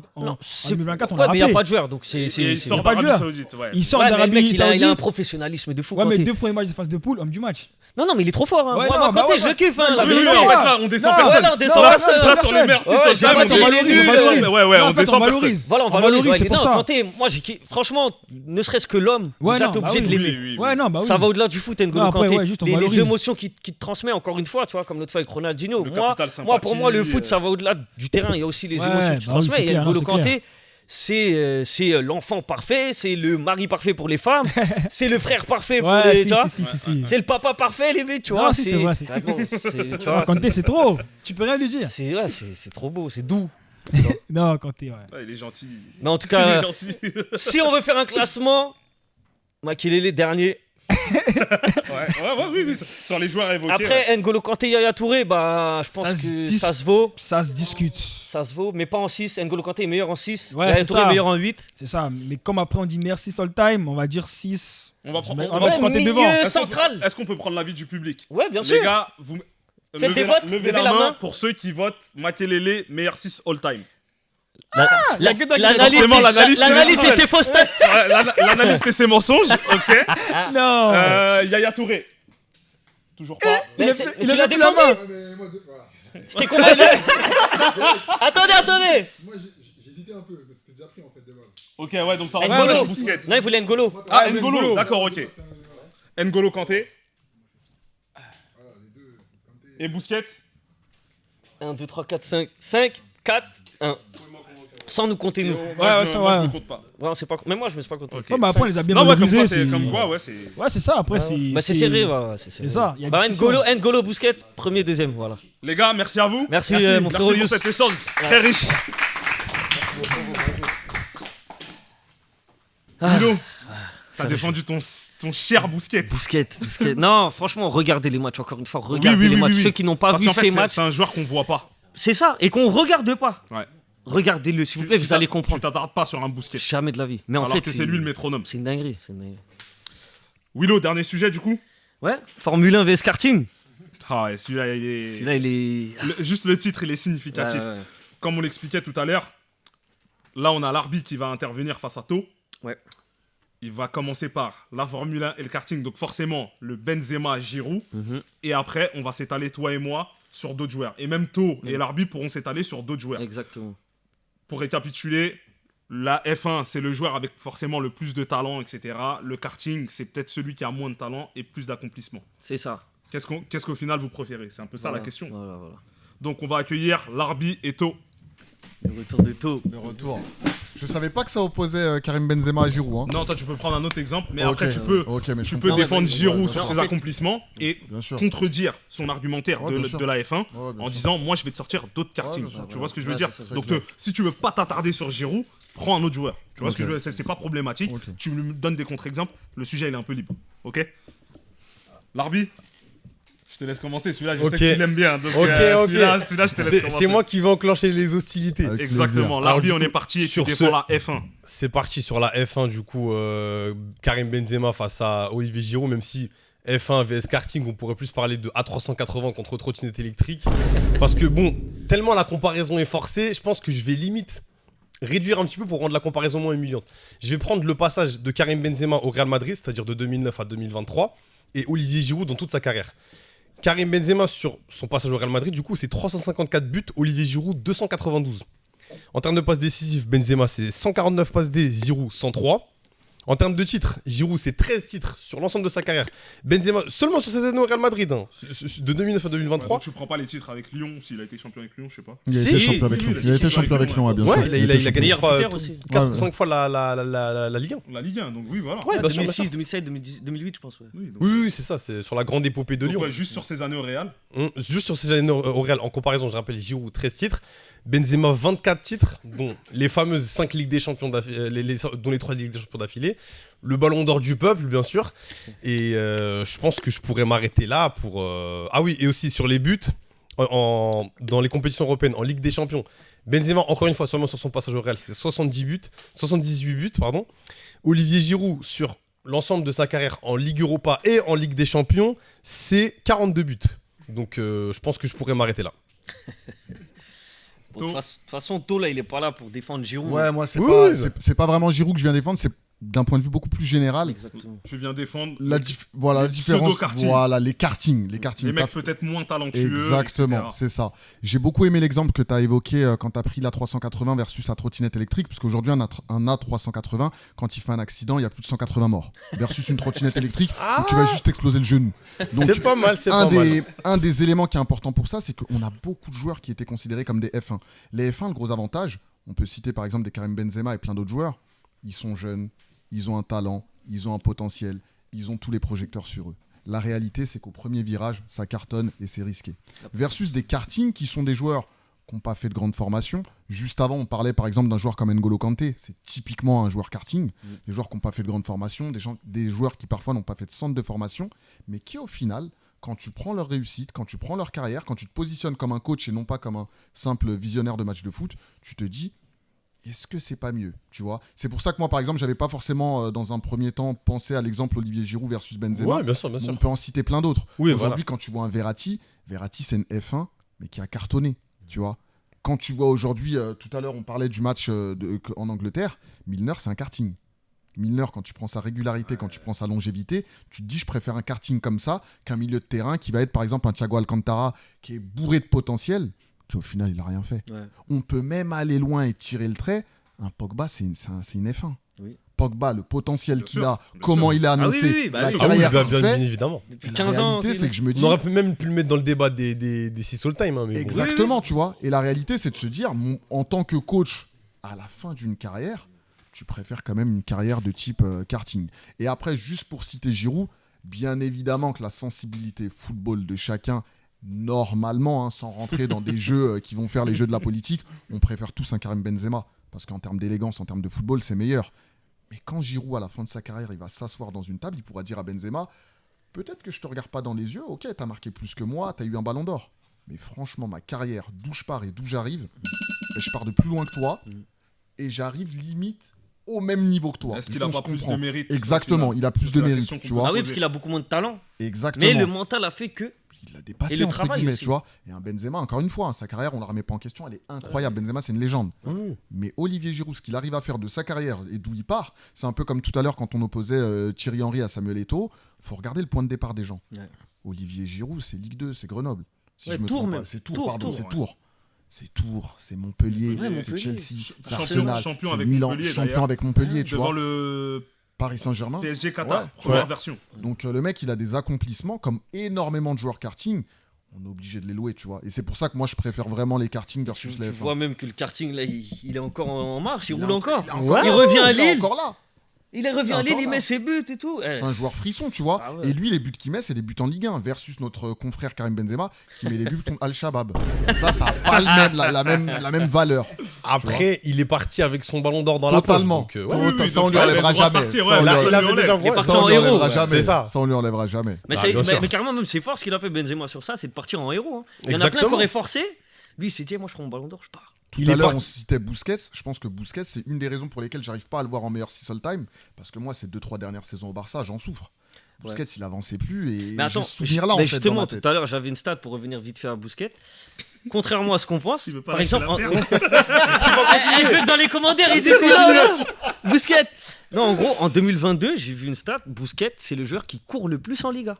2024, on l'a Ouais, mais il rappelé. n'y a pas de joueur. Donc Et il y sort a pas de d'Arabie joueur. Saoudite. Ouais. Il sort Ouais, mais le mec, d'Arabie il a un Saoudite. professionnalisme de fou. Ouais, mais Kanté. 2 premiers matchs de phase de poule, homme du match. Non, mais il est trop fort. Hein. Ouais, Moi, non, bah Kanté, ouais, je le kiffe. Hein, la Oui, oui, vérité. en fait, là, on descend Non, personne. ouais, là, on descend Là, personne. là, sur les meilleurs Ouais, fils, j'ai jamais pas dit on il est valorise, nul. Ouais, Non, on en fait, descend personne. valorise. Voilà, on valorise. c'est Ouais, pour non, ça. Kanté, moi, franchement, ne serait-ce que l'homme, Ouais, déjà, non, t'es bah obligé oui, de l'aimer. Oui, oui, Ouais, oui. non, bah oui. Ça va au-delà du foot, N'Golo Non, après, Kanté. ouais, juste on les valorise. émotions qu'il te transmet, encore une fois, tu vois, comme l'autre fois avec Ronaldinho. Le Moi, capital pour moi, le sympathie, foot, ça va au-delà du terrain. Il y a aussi les Ouais, émotions que tu bah oui, transmets. c'est Et clair, N'Golo c'est clair. Kanté, c'est l'enfant parfait, c'est le mari parfait pour les femmes, c'est le frère parfait pour Ouais, les. si, Tu vois, si. c'est le papa parfait, les mecs, tu Non, vois. si, c'est vrai, c'est- Ah bon, tu vois, Kanté, c'est trop. Tu peux rien lui dire. c'est trop beau, c'est doux. Non, Kanté, ouais. Ouais, il est gentil. Mais en tout Il est cas, gentil. si on veut faire un classement, Makelele dernier. Oui, sur les joueurs à évoquer. Après, N'Golo Kanté, Yaya Touré, bah, je pense Ça se que dis- ça se vaut. Ça se discute. Ça se vaut, mais pas en 6. N'Golo Kanté est meilleur en 6. Ouais, Yaya c'est Touré ça. est meilleur en 8. C'est ça. Mais comme après on dit merci all time, on va dire 6. On va prendre. On on va va mettre prendre- Kanté devant. milieu Est-ce qu'on- central. Est-ce qu'on peut prendre l'avis du public? Ouais, bien Les sûr. gars, vous. Faites des votes, Levez levez la la main main. pour ceux qui votent Makelele, meilleur 6 all-time. L'analyse, l'analyse, l'analyse c'est et ses fausses stats. L'analyste et ses mensonges, ok. Non. Yaya Touré. Toujours pas. Mais fait- tu a l'as fait plus la défendu. main. Je t'ai convaincu. Attendez. Moi, j'hésitais un peu, mais c'était déjà pris en fait de base. Ok, ouais, donc t'auras N'Golo. Busquets. Non, il voulait N'Golo. Ah, N'Golo, d'accord, ok. N'Golo Kanté. Et Busquets. 1, 2, 3, 4, 5. 5, 4, 1. Sans nous compter, nous. Moi, je ouais. me compte pas. Ouais, c'est pas... Mais moi, je me suis pas compté. Ok. Ouais, bah après on les a bien Non, ouais, comme valorisés. quoi, c'est c'est- comme quoi, ouais, c'est. Ouais, c'est ça. Après, c'est. Bah, c'est serré, ouais, c'est serré. C'est ça. Il y a Bah, discussion. N'Golo, Busquets, premier, deuxième, voilà. Les gars, merci à vous. Merci, mon merci frérot pour Yous. cet échange très riche. Ludo, t'as défendu ton cher Busquets. Busquets. Non, franchement, regardez les matchs, encore une fois. Oui, Regardez oui, les oui, matchs. oui. Ceux qui n'ont pas Parce vu qu'en fait, ces c'est- matchs, c'est un joueur qu'on voit pas. c'est ça. Et qu'on regarde pas. Ouais. Regardez-le, s'il vous plaît, vous allez Tu comprendre. t'attardes pas sur un Busquets. Jamais de la vie. Mais en Alors fait, que c'est lui le métronome. C'est une dinguerie. Willow, dernier sujet du coup. Ouais, Formule 1 vs karting. Ah, ouais, celui-là, il est. Celui-là, il est. Juste le titre, il est significatif. Ouais. Comme on l'expliquait tout à l'heure, là, on a l'arbitre qui va intervenir face à To. Ouais. Il va commencer par la Formule 1 et le karting, donc forcément le Benzema Giroud. Mhm. Et après, on va s'étaler, toi et moi, sur d'autres joueurs. Et même To et l'arbitre pourront s'étaler sur d'autres joueurs. Exactement. Pour récapituler, la F1, c'est le joueur avec forcément le plus de talent, etc. Le karting, c'est peut-être celui qui a moins de talent et plus d'accomplissement. C'est ça. Qu'est-ce qu'au final vous préférez? C'est un peu ça la question. Voilà. Donc on va accueillir l'arbitre et To. Le retour de To. Le retour. Je savais pas que ça opposait Karim Benzema à Giroud. Hein. Non, toi tu peux prendre un autre exemple, mais Ok, après tu peux, mais je tu peux comprends. défendre Ouais, Giroud bien sur sûr. ses accomplissements et Bien sûr. contredire son argumentaire Ouais, de, bien sûr. de la F1 Ouais, bien en sûr. disant moi je vais te sortir d'autres kartings. bien sûr, Tu vois ce que je ouais, veux dire? c'est ça, Donc clair. si tu veux pas t'attarder sur Giroud, prends un autre joueur. Tu vois ce que Ok. je veux dire? C'est pas problématique. Ok. Tu me donnes des contre-exemples. Le sujet il est un peu libre. Ok? L'arbitre, je te laisse commencer. Celui-là, je Ok. sais que tu l'aimes bien. Donc, Ok. Celui-là, je te laisse commencer. C'est moi qui vais enclencher les hostilités. Avec Exactement. plaisir. L'arbitre, Alors, on du est coup, parti et tu sur défends ce- la F1. C'est parti sur la F1 du coup, Karim Benzema face à Olivier Giroud, même si F1 vs karting, on pourrait plus parler de A380 contre trottinette électrique. Parce que bon, tellement la comparaison est forcée, je pense que je vais limite réduire un petit peu pour rendre la comparaison moins humiliante. Je vais prendre le passage de Karim Benzema au Real Madrid, c'est-à-dire de 2009 à 2023, et Olivier Giroud dans toute sa carrière. Karim Benzema sur son passage au Real Madrid, du coup, c'est 354 buts, Olivier Giroud 292. En termes de passes décisives, Benzema c'est 149 passes D, Giroud 103. En termes de titres, Giroud c'est 13 titres sur l'ensemble de sa carrière. Benzema seulement sur ses années au Real Madrid, hein, de 2009 à 2023. Donc tu prends pas les titres avec Lyon, s'il a été champion avec Lyon, je sais pas. Il a Si, été champion avec oui, Lyon. oui, Il a été si, champion avec Lyon, ouais, bien Ouais, sûr. il a gagné, je Meilleur crois, buteur aussi. 4 ou Ouais. 5 fois la Ligue 1. La Ligue 1, donc oui, voilà. Ouais, bien sûr, 2006, 2007, 2008, je pense. Ouais. Oui, donc- Oui, c'est ça, c'est sur la grande épopée de donc Lyon. ouais, juste sur ces années au Real. Juste sur ces années au Real, en comparaison, je rappelle, Giroud 13 titres, Benzema 24 titres, dont les fameuses 5 Ligues des Champions dont les 3 Ligues des Champions d'affilée, le Ballon d'Or du peuple, bien sûr, et je pense que je pourrais m'arrêter là pour... Ah oui, et aussi sur les buts, dans les compétitions européennes, en Ligue des Champions, Benzema, encore une fois, seulement sur son passage au Real, c'est 78 buts, pardon. Olivier Giroud, sur l'ensemble de sa carrière en Ligue Europa et en Ligue des Champions, c'est 42 buts. Donc je pense que je pourrais m'arrêter là. Bon, de toute façon, To, là, il est pas là pour défendre Giroud. Ouais, moi, c'est Oui, pas, oui. c'est pas vraiment Giroud que je viens défendre, c'est d'un point de vue beaucoup plus général. Exactement. Tu viens défendre La différence, pseudo-karting. voilà, les kartings. les mecs peut-être moins talentueux. Exactement, etc. c'est ça. J'ai beaucoup aimé l'exemple que tu as évoqué quand tu as pris la 380 versus la trottinette électrique, parce qu'aujourd'hui, un A380, quand il fait un accident, il y a plus de 180 morts. Versus une trottinette électrique où tu vas juste exploser le genou. Donc, C'est pas mal, c'est pas mal. un des éléments qui est important pour ça, c'est qu'on a beaucoup de joueurs qui étaient considérés comme des F1. Les F1, le gros avantage, on peut citer par exemple des Karim Benzema et plein d'autres joueurs, ils sont jeunes, ils ont un talent, ils ont un potentiel, ils ont tous les projecteurs sur eux. La réalité, c'est qu'au premier virage, ça cartonne et c'est risqué. Versus des kartings qui sont des joueurs qui n'ont pas fait de grande formation. Juste avant, on parlait par exemple d'un joueur comme N'Golo Kanté. C'est typiquement un joueur karting. Des joueurs qui n'ont pas fait de grande formation, des joueurs qui parfois n'ont pas fait de centre de formation, mais qui au final, quand tu prends leur réussite, quand tu prends leur carrière, quand tu te positionnes comme un coach et non pas comme un simple visionnaire de match de foot, tu te dis, est-ce que c'est pas mieux, tu vois? C'est pour ça que moi, par exemple, j'avais pas forcément, dans un premier temps, pensé à l'exemple Olivier Giroud versus Benzema. Ouais, bien sûr, bien Mais sûr. on peut en citer plein d'autres. Oui, Aujourd'hui, voilà. quand tu vois un Verratti, c'est une F1, mais qui a cartonné, tu vois. Quand tu vois aujourd'hui, tout à l'heure, on parlait du match en Angleterre, Milner, c'est un karting. Milner, quand tu prends sa régularité, quand tu prends sa longévité, tu te dis, je préfère un karting comme ça qu'un milieu de terrain qui va être, par exemple, un Thiago Alcantara qui est bourré de potentiel, qui au final, il n'a rien fait. Ouais. On peut même aller loin et tirer le trait. Un Pogba, c'est une F1. Oui. Pogba, le potentiel Bien qu'il sûr, a, bien comment sûr. il a annoncé, oui, oui, bah la sûr. carrière bien, qu'il bien fait. évidemment. Depuis La 15 ans. réalité, c'est que je me dis... On aurait pu même pu le mettre dans le débat des 6 all-time. Hein, mais bon. Exactement, tu vois. Et la réalité, c'est de se dire, en tant que coach, à la fin d'une carrière, tu préfères quand même une carrière de type karting. Et après, juste pour citer Giroud, bien évidemment que la sensibilité football de chacun, normalement, hein, sans rentrer dans des jeux qui vont faire les jeux de la politique, on préfère tous un Karim Benzema. Parce qu'en termes d'élégance, en termes de football, c'est meilleur. Mais quand Giroud, à la fin de sa carrière, il va s'asseoir dans une table, il pourra dire à Benzema, peut-être que je te regarde pas dans les yeux, ok, t'as marqué plus que moi, t'as eu un ballon d'or. Mais franchement, ma carrière, d'où je pars et d'où j'arrive, je pars de plus loin que toi, et j'arrive limite au même niveau que toi. Est-ce qu'il a pas plus de mérite? Exactement, il a plus de mérite, tu vois. Ah oui, parce qu'il a beaucoup moins de talent. Exactement. Mais le mental a fait que. Il l'a dépassé, Et le entre travail guillemets, aussi. tu vois. Et un Benzema, encore une fois, hein, sa carrière, on la remet pas en question, elle est incroyable. Benzema, c'est une légende. Mais Olivier Giroud, ce qu'il arrive à faire de sa carrière et d'où il part, c'est un peu comme tout à l'heure quand on opposait Thierry Henry à Samuel Eto'o. Faut regarder le point de départ des gens. Ouais. Olivier Giroud, c'est Ligue 2, c'est Grenoble. Si Ouais, je me Tours trompe même. pas, c'est Tours, Tours, pardon, Tours, c'est ouais. Tours. C'est Tours, c'est Montpellier, Ouais, c'est Montpellier. Chelsea, c'est Champion- Arsenal, champion c'est avec Milan, Montpellier, champion d'ailleurs. avec Montpellier, tu Devant vois. le Paris Saint-Germain. PSG Qatar, Ouais. première Ouais. version. Donc le mec, il a des accomplissements comme énormément de joueurs karting. On est obligé de les louer, tu vois. Et c'est pour ça que moi, je préfère vraiment les karting versus Tu les F1. vois même que le karting, là, il est encore en marche, il Il roule est encore. Ouais, Il revient à il est Lille. encore là. Il revient à Il est Lille, encore il là. met ses buts et tout. Eh. C'est un joueur frisson, tu vois. Ah ouais. Et lui, les buts qu'il met, c'est des buts en Ligue 1 versus notre confrère Karim Benzema qui met des buts contre Al-Shabaab. Ça n'a pas la même valeur. Après, il est parti avec son ballon d'or dans Totalement. la poche. Donc, ouais. Oui, Ça, on donc lui il avait enlèvera le droit de jamais. partir, Ça, ouais. on Là, lui il avait enlèvera- déjà- Il est parti ça, on en lui héros. enlèvera ouais. jamais. C'est ça. Ça, on lui enlèvera jamais. Mais, Ah, c'est- bien mais- sûr. mais carrément, même c'est fort ce qu'il a fait Benzema sur ça, c'est de partir en héros. Hein. Il y en a plein Exactement. qui auraient forcé. Lui, il s'est dit, moi je prends mon ballon d'or, je pars. Tout Il à est l'heure, on parti. citait Busquets. Je pense que Busquets, c'est une des raisons pour lesquelles j'arrive pas à le voir en meilleur 6 all-time. Parce que moi, ces 2-3 dernières saisons au Barça, j'en souffre. Busquets, il avançait plus et Mais attends, j'ai ce souvenir-là, en mais fait, dans justement, ma tout tête. à l'heure, j'avais une stat pour revenir vite fait à Bousquet. Contrairement à ce qu'on pense, Il veut pas par lâcher exemple, la en- perle. je veux que dans les commentaires, ils disent non, Bousquet. Non, en gros, en 2022, j'ai vu une stat. Bousquet, c'est le joueur qui court le plus en Liga.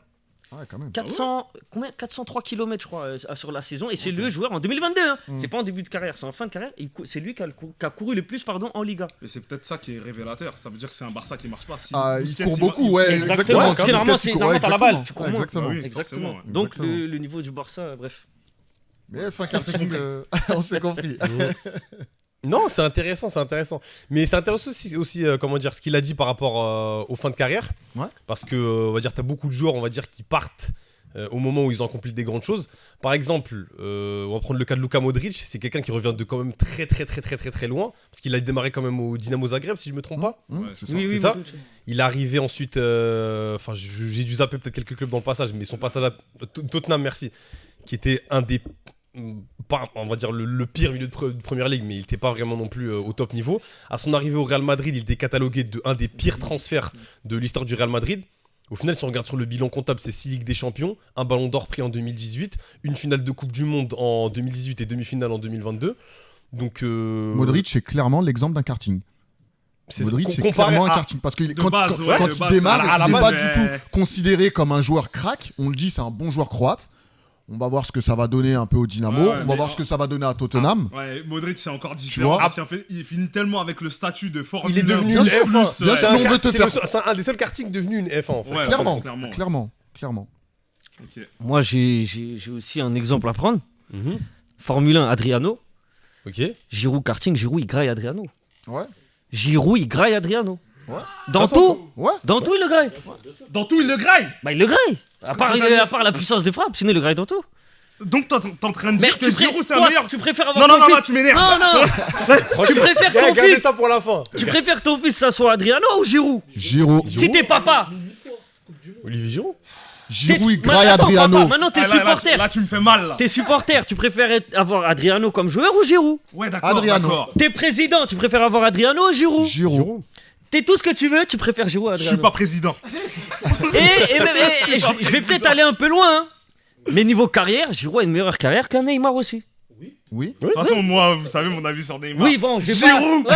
Ouais, quand même. 403 km, je crois, sur la saison. Et c'est le joueur en 2022. Hein. C'est pas en début de carrière, c'est en fin de carrière. C'est lui qui a couru le plus en Liga. Et c'est peut-être ça qui est révélateur. Ça veut dire que c'est un Barça qui marche pas. Si Ah, il Busquets, court va- beaucoup, ouais, exactement. Parce que normalement, Busquets, il court, normalement, t'as la balle, tu exactement. cours moins. Exactement. Ah oui, Exactement. forcément, ouais. Donc, Exactement. le niveau du Barça, bref. Mais F1 karting, on s'est compris. Non, c'est intéressant, c'est intéressant. Mais c'est intéressant aussi comment dire, ce qu'il a dit par rapport aux fins de carrière. Ouais. Parce que, on va dire, t'as beaucoup de joueurs, on va dire, qui partent au moment où ils ont accompli des grandes choses. Par exemple, on va prendre le cas de Luka Modric. C'est quelqu'un qui revient de quand même très loin. Parce qu'il a démarré quand même au Dynamo Zagreb, si je me trompe pas. Ouais, C'est c'est ça. C'est ça. Il est arrivé ensuite, enfin j'ai dû zapper peut-être quelques clubs dans le passage, mais son passage à Tottenham, merci, qui était un des, pas, on va dire le pire milieu de première ligue, mais il n'était pas vraiment non plus au top niveau. À son arrivée au Real Madrid, il était catalogué de un des pires transferts de l'histoire du Real Madrid. Au final, si on regarde sur le bilan comptable, c'est 6 Ligues des Champions, un Ballon d'Or pris en 2018, une finale de Coupe du Monde en 2018 et demi-finale en 2022. Donc, Modric, c'est clairement l'exemple d'un karting. Modric, c'est comparé clairement un à- karting. Parce que de quand base, ouais, de il base, démarre, à la il n'est base, pas du tout considéré comme un joueur crack. On le dit, c'est un bon joueur croate. On va voir ce que ça va donner un peu au Dynamo. Ouais, On va mais voir ce que ça va donner à Tottenham. Ouais, Modric c'est encore vois différent parce qu'en fait il finit tellement avec le statut de Formule il est devenu 1 une plus, F1. bien sûr, C'est on veut te faire- c'est un des seuls kartings devenu une F1 en fait. Ouais, Clairement. Ok. Moi, j'ai aussi un exemple à prendre. Formule 1, Adriano. Ok. Giroud karting, Giroud il graille Adriano. Ouais. Giroud il graille Adriano. Ouais. Dans Ça, ça, tout, Ouais. dans tout il le graille. Dans tout il le graille. Bah il le graille. À part la puissance de frappe, sinon il le graille dans tout. Donc t'es en train de dire que Giroud c'est un toi, meilleur. tu préfères avoir Non, ton non, fils. tu m'énerves. Non, tu préfères ton Gardez fils. ça pour la fin. Tu préfères ton fils ça soit Adriano ou Giroud? Giroud. Si t'es papa. Olivier Giroud. Giroud, il Attends, graille papa, Adriano. maintenant t'es Ah, là, supporter. là, tu me fais mal là. T'es supporter, tu préfères avoir Adriano comme joueur ou Giroud? Ouais, d'accord, Adriano. d'accord. T'es président, tu préfères avoir Adriano ou Giroud? Giroud. T'es tout ce que tu veux, tu préfères Giroud à Je Adriano. suis pas président. Je vais peut-être aller un peu loin, hein. Mais niveau carrière, Giroud a une meilleure carrière qu'un Neymar aussi. Oui. De toute façon, moi, vous savez mon avis sur Neymar. Oui, bon, je vais Giroud.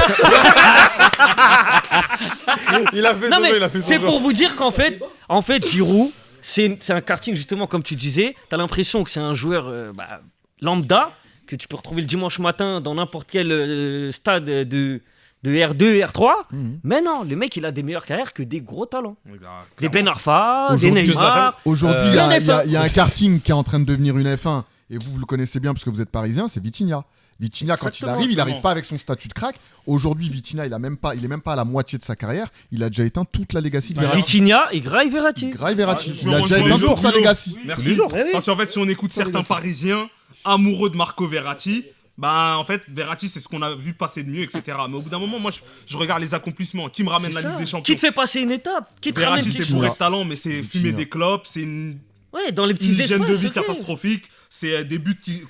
Il a fait Non son mais jeu, il a fait son c'est jeu. pour vous dire qu'en fait Giroud, c'est un karting justement comme tu disais. T'as l'impression que c'est un joueur lambda que tu peux retrouver le dimanche matin dans n'importe quel stade de R2, R3. Mais non, le mec il a des meilleures carrières que des gros talents. Des Ben Arfa, des Aujourd'hui, Neymar. Aujourd'hui, il y a- un il y a- F1. il y a un karting qui est en train de devenir une F1. Et vous le connaissez bien parce que vous êtes parisien, c'est Vitinha. Vitinha, quand Exactement. il arrive pas avec son statut de crack. Aujourd'hui, Vitinha, il est même pas à la moitié de sa carrière. Il a déjà éteint toute la legacy de Verratti. Vitinha et Grail Verratti. Graille Verratti. Je Il a rejoins déjà les éteint jours, toute sa Bruno. legacy. Merci. Eh oui. Parce qu'en fait, si on écoute certains Parisiens amoureux de Marco Verratti, bah en fait, Verratti, c'est ce qu'on a vu passer de mieux, etc. Mais au bout d'un moment, moi, je regarde les accomplissements. Qui me ramène C'est la ça. Ligue des Champions? Qui te fait passer une étape? Qui te ramène Verratti, quelque c'est chose? bourré de talent, mais c'est fumer Vitinha. des clopes, c'est une Ouais, dans les petits hygiène de espaces. vie ok. catastrophique, c'est des buts qui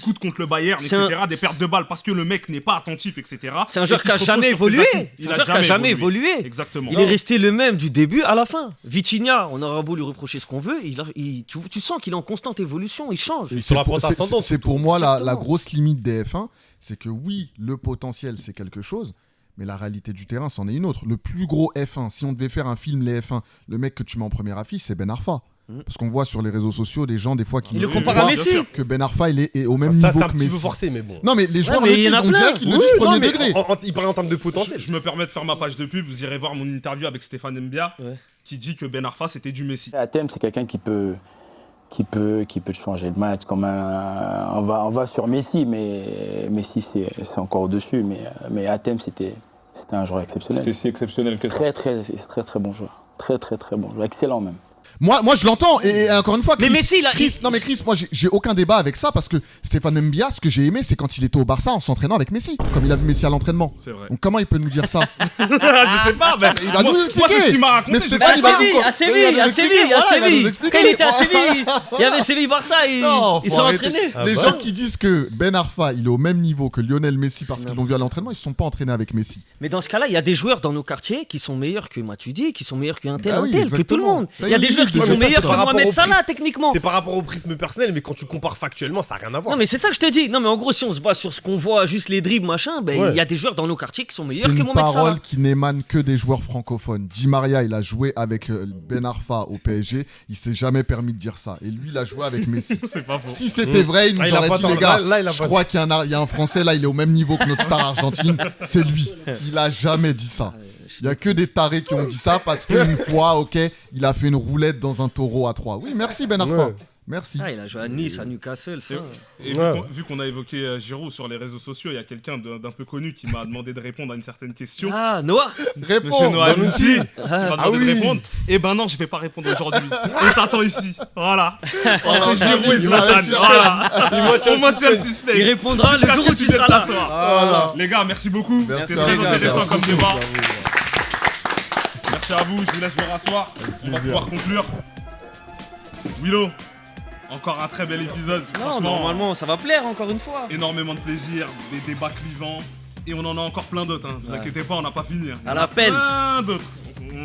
coûtent contre le Bayern, C'est etc. Des pertes de balles parce que le mec n'est pas attentif, etc. C'est un joueur Et qui a se repose jamais sur ses évolué. acquis. C'est un joueur qui a jamais évolué. Exactement. Il est resté le même du début à la fin. Vitinha, on aura beau lui reprocher ce qu'on veut, tu sens qu'il est en constante évolution, il change. Et Sur la c'est pour- pente c'est- ascendante, C'est pour moi Exactement. la grosse limite des F1, c'est que oui, le potentiel c'est quelque chose, mais la réalité du terrain c'en est une autre. Le plus gros F1, si on devait faire un film les F1, le mec que tu mets en première affiche, c'est Ben Arfa. Parce qu'on voit sur les réseaux sociaux des gens des fois qui Il le nous compare à croient Messi. que Ben Arfa il est au même Ça, niveau c'est un que petit peu Messi. forcé, mais bon. Non mais les joueurs mais le il y en disent, a on plein. dirait qu'ils le Oui, disent non, premier mais degré. il parle en termes de potentiel. Je me permets de faire ma page de pub, vous irez voir mon interview avec Stéphane Mbia, Ouais. qui dit que Ben Arfa c'était du Messi. À thème, c'est quelqu'un qui peut te changer le match. Comme on va sur Messi, mais Messi c'est encore au-dessus. Mais à thème, c'était un joueur exceptionnel. C'était si exceptionnel que ça. Très bon joueur. Très bon joueur. Excellent même. Moi je l'entends et encore une fois Mais Chris, Messi, il a- non mais Chris, moi j'ai aucun débat avec ça parce que Stéphane Mbia, ce que j'ai aimé c'est quand il était au Barça en s'entraînant avec Messi, comme il a vu Messi à l'entraînement. C'est vrai. Donc comment il peut nous dire ça? Je sais pas, mais Il va moi, nous moi, expliquer. c'est ce qu'il m'a raconté. Mais je sais Stéphane, pas. il va nous À Il va Séville, nous à expliquer, Séville, à voilà, il va nous Séville. expliquer. Quand il était à Séville, il y avait Séville-Barça, Non, ils faut sont arrêter. entraînés. Les bah gens qui disent que Ben Arfa il est au même niveau que Lionel Messi parce qu'ils l'ont vu à l'entraînement, ils ne sont pas entraînés avec Messi. Mais dans ce cas-là, il y a des joueurs dans nos quartiers qui sont meilleurs que Matuidi, qui sont meilleurs qu'un tel, Ah oui, un tel, que tout le exactement. monde. Ça, Il y a il des est joueurs qui limite, sont mais ça, meilleurs c'est que par rapport Mohamed au Salah, prisme. techniquement. C'est par rapport au prisme personnel, mais quand tu compares factuellement, ça n'a rien à voir. Non mais c'est ça que je te dis. Non mais en gros si on se base sur ce qu'on voit, juste les dribbles machin, ben il Ouais. y a des joueurs dans nos quartiers qui sont C'est meilleurs que une Mohamed Salah. parole qui n'émane que des joueurs francophones. Di Maria, il a joué avec Ben Arfa au PSG, il s'est jamais permis de dire ça. Et lui, il a joué avec Messi. C'est pas faux. Si c'était vrai, il nous Ah, il a aurait pas dit, tort. les gars, Là, il a je pas crois qu'il y a un Français, là, il est au même niveau que notre star argentine, c'est lui. Il a jamais dit ça. Il y a que des tarés qui ont dit ça parce qu'une fois, ok, il a fait une roulette dans un taureau à 3. Oui, merci Ben Arfa. Ouais. Merci. Ah, il a joué à Nice, à Newcastle. fin. Et Ouais. vu qu'on a évoqué Giroud sur les réseaux sociaux, il y a quelqu'un d'un peu connu qui m'a demandé de répondre à une certaine question. Ah, Noah. Monsieur Réponds. Noah Nunzi, qui m'a demandé oui. de répondre. Eh ben non, je vais pas répondre aujourd'hui. On t'attend ici. Voilà. Entre David, Giroud et il va Zlatan. rester Voilà. On maintient le suspense. Il répondra le Jusqu'à jour ce où que tu viennes seras là. t'asseoir. Voilà. Les gars, merci beaucoup. Merci C'était à très vous. intéressant Merci. comme débat. Merci à vous. Merci à vous, je vous laisse vous rasseoir. On va plaisir. pouvoir conclure. Willow, encore un très bel épisode. Non, Franchement, normalement, ça va plaire encore une fois. énormément de plaisir, des débats clivants. Et on en a encore plein d'autres, hein. Vous inquiétez pas, on n'a pas fini. hein. À l'appel. Plein d'autres.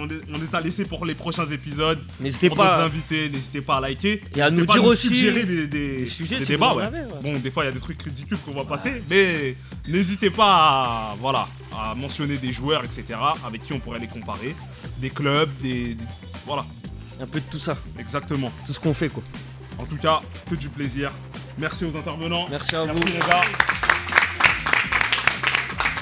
on les a laissés pour les prochains épisodes. N'hésitez Pour pas d'autres invités, n'hésitez pas à liker. Et à N'hésitez nous pas dire aussi suggérer des sujets si débats. vous en Ouais. avez, ouais. Bon, des fois, il y a des trucs ridicules qu'on va passer, mais n'hésitez pas à mentionner des joueurs, etc., avec qui on pourrait les comparer. Des clubs, voilà. Un peu de tout ça. Exactement. Tout ce qu'on fait, quoi. En tout cas, que du plaisir. Merci aux intervenants. Merci à vous. Les gars.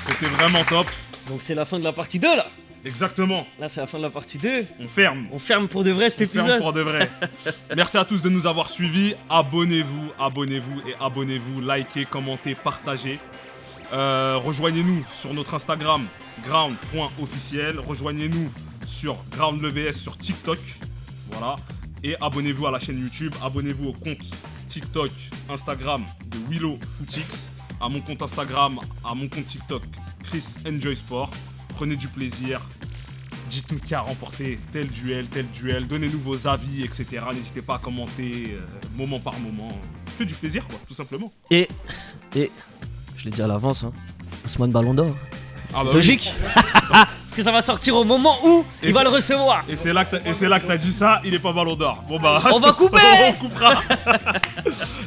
C'était vraiment top. Donc c'est la fin de la partie 2 là. Exactement. Là c'est la fin de la partie 2. On ferme. On ferme pour de vrai cet épisode. Ferme pour de vrai. Merci à tous de nous avoir suivis. Abonnez-vous et abonnez-vous. Likez, commentez, partagez. Rejoignez-nous sur notre Instagram ground.officiel. Rejoignez-nous sur groundlevs sur TikTok. Voilà. Et abonnez-vous à la chaîne YouTube. Abonnez-vous au compte TikTok, Instagram de Willow Footix. À mon compte Instagram, à mon compte TikTok, Chris Enjoy Sport. Prenez du plaisir. Dites-nous qui a remporté tel duel. Donnez-nous vos avis, etc. N'hésitez pas à commenter moment par moment. Que du plaisir, quoi, tout simplement. Et je l'ai dit à l'avance, hein. Ousmane Ballon d'Or. Ah bah logique. Oui. Parce que ça va sortir au moment où il va le recevoir. Et c'est là que t'as dit ça, il est pas Ballon d'Or. Bon bah. On va couper. On coupera.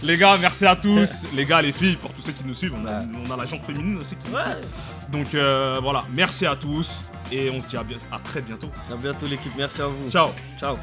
Les gars, merci à tous. Les gars, les filles, pour tous ceux qui nous suivent, on a la gente féminine aussi qui nous suit. Donc voilà, merci à tous. Et on se dit à très bientôt. À bientôt l'équipe, merci à vous. Ciao. Ciao.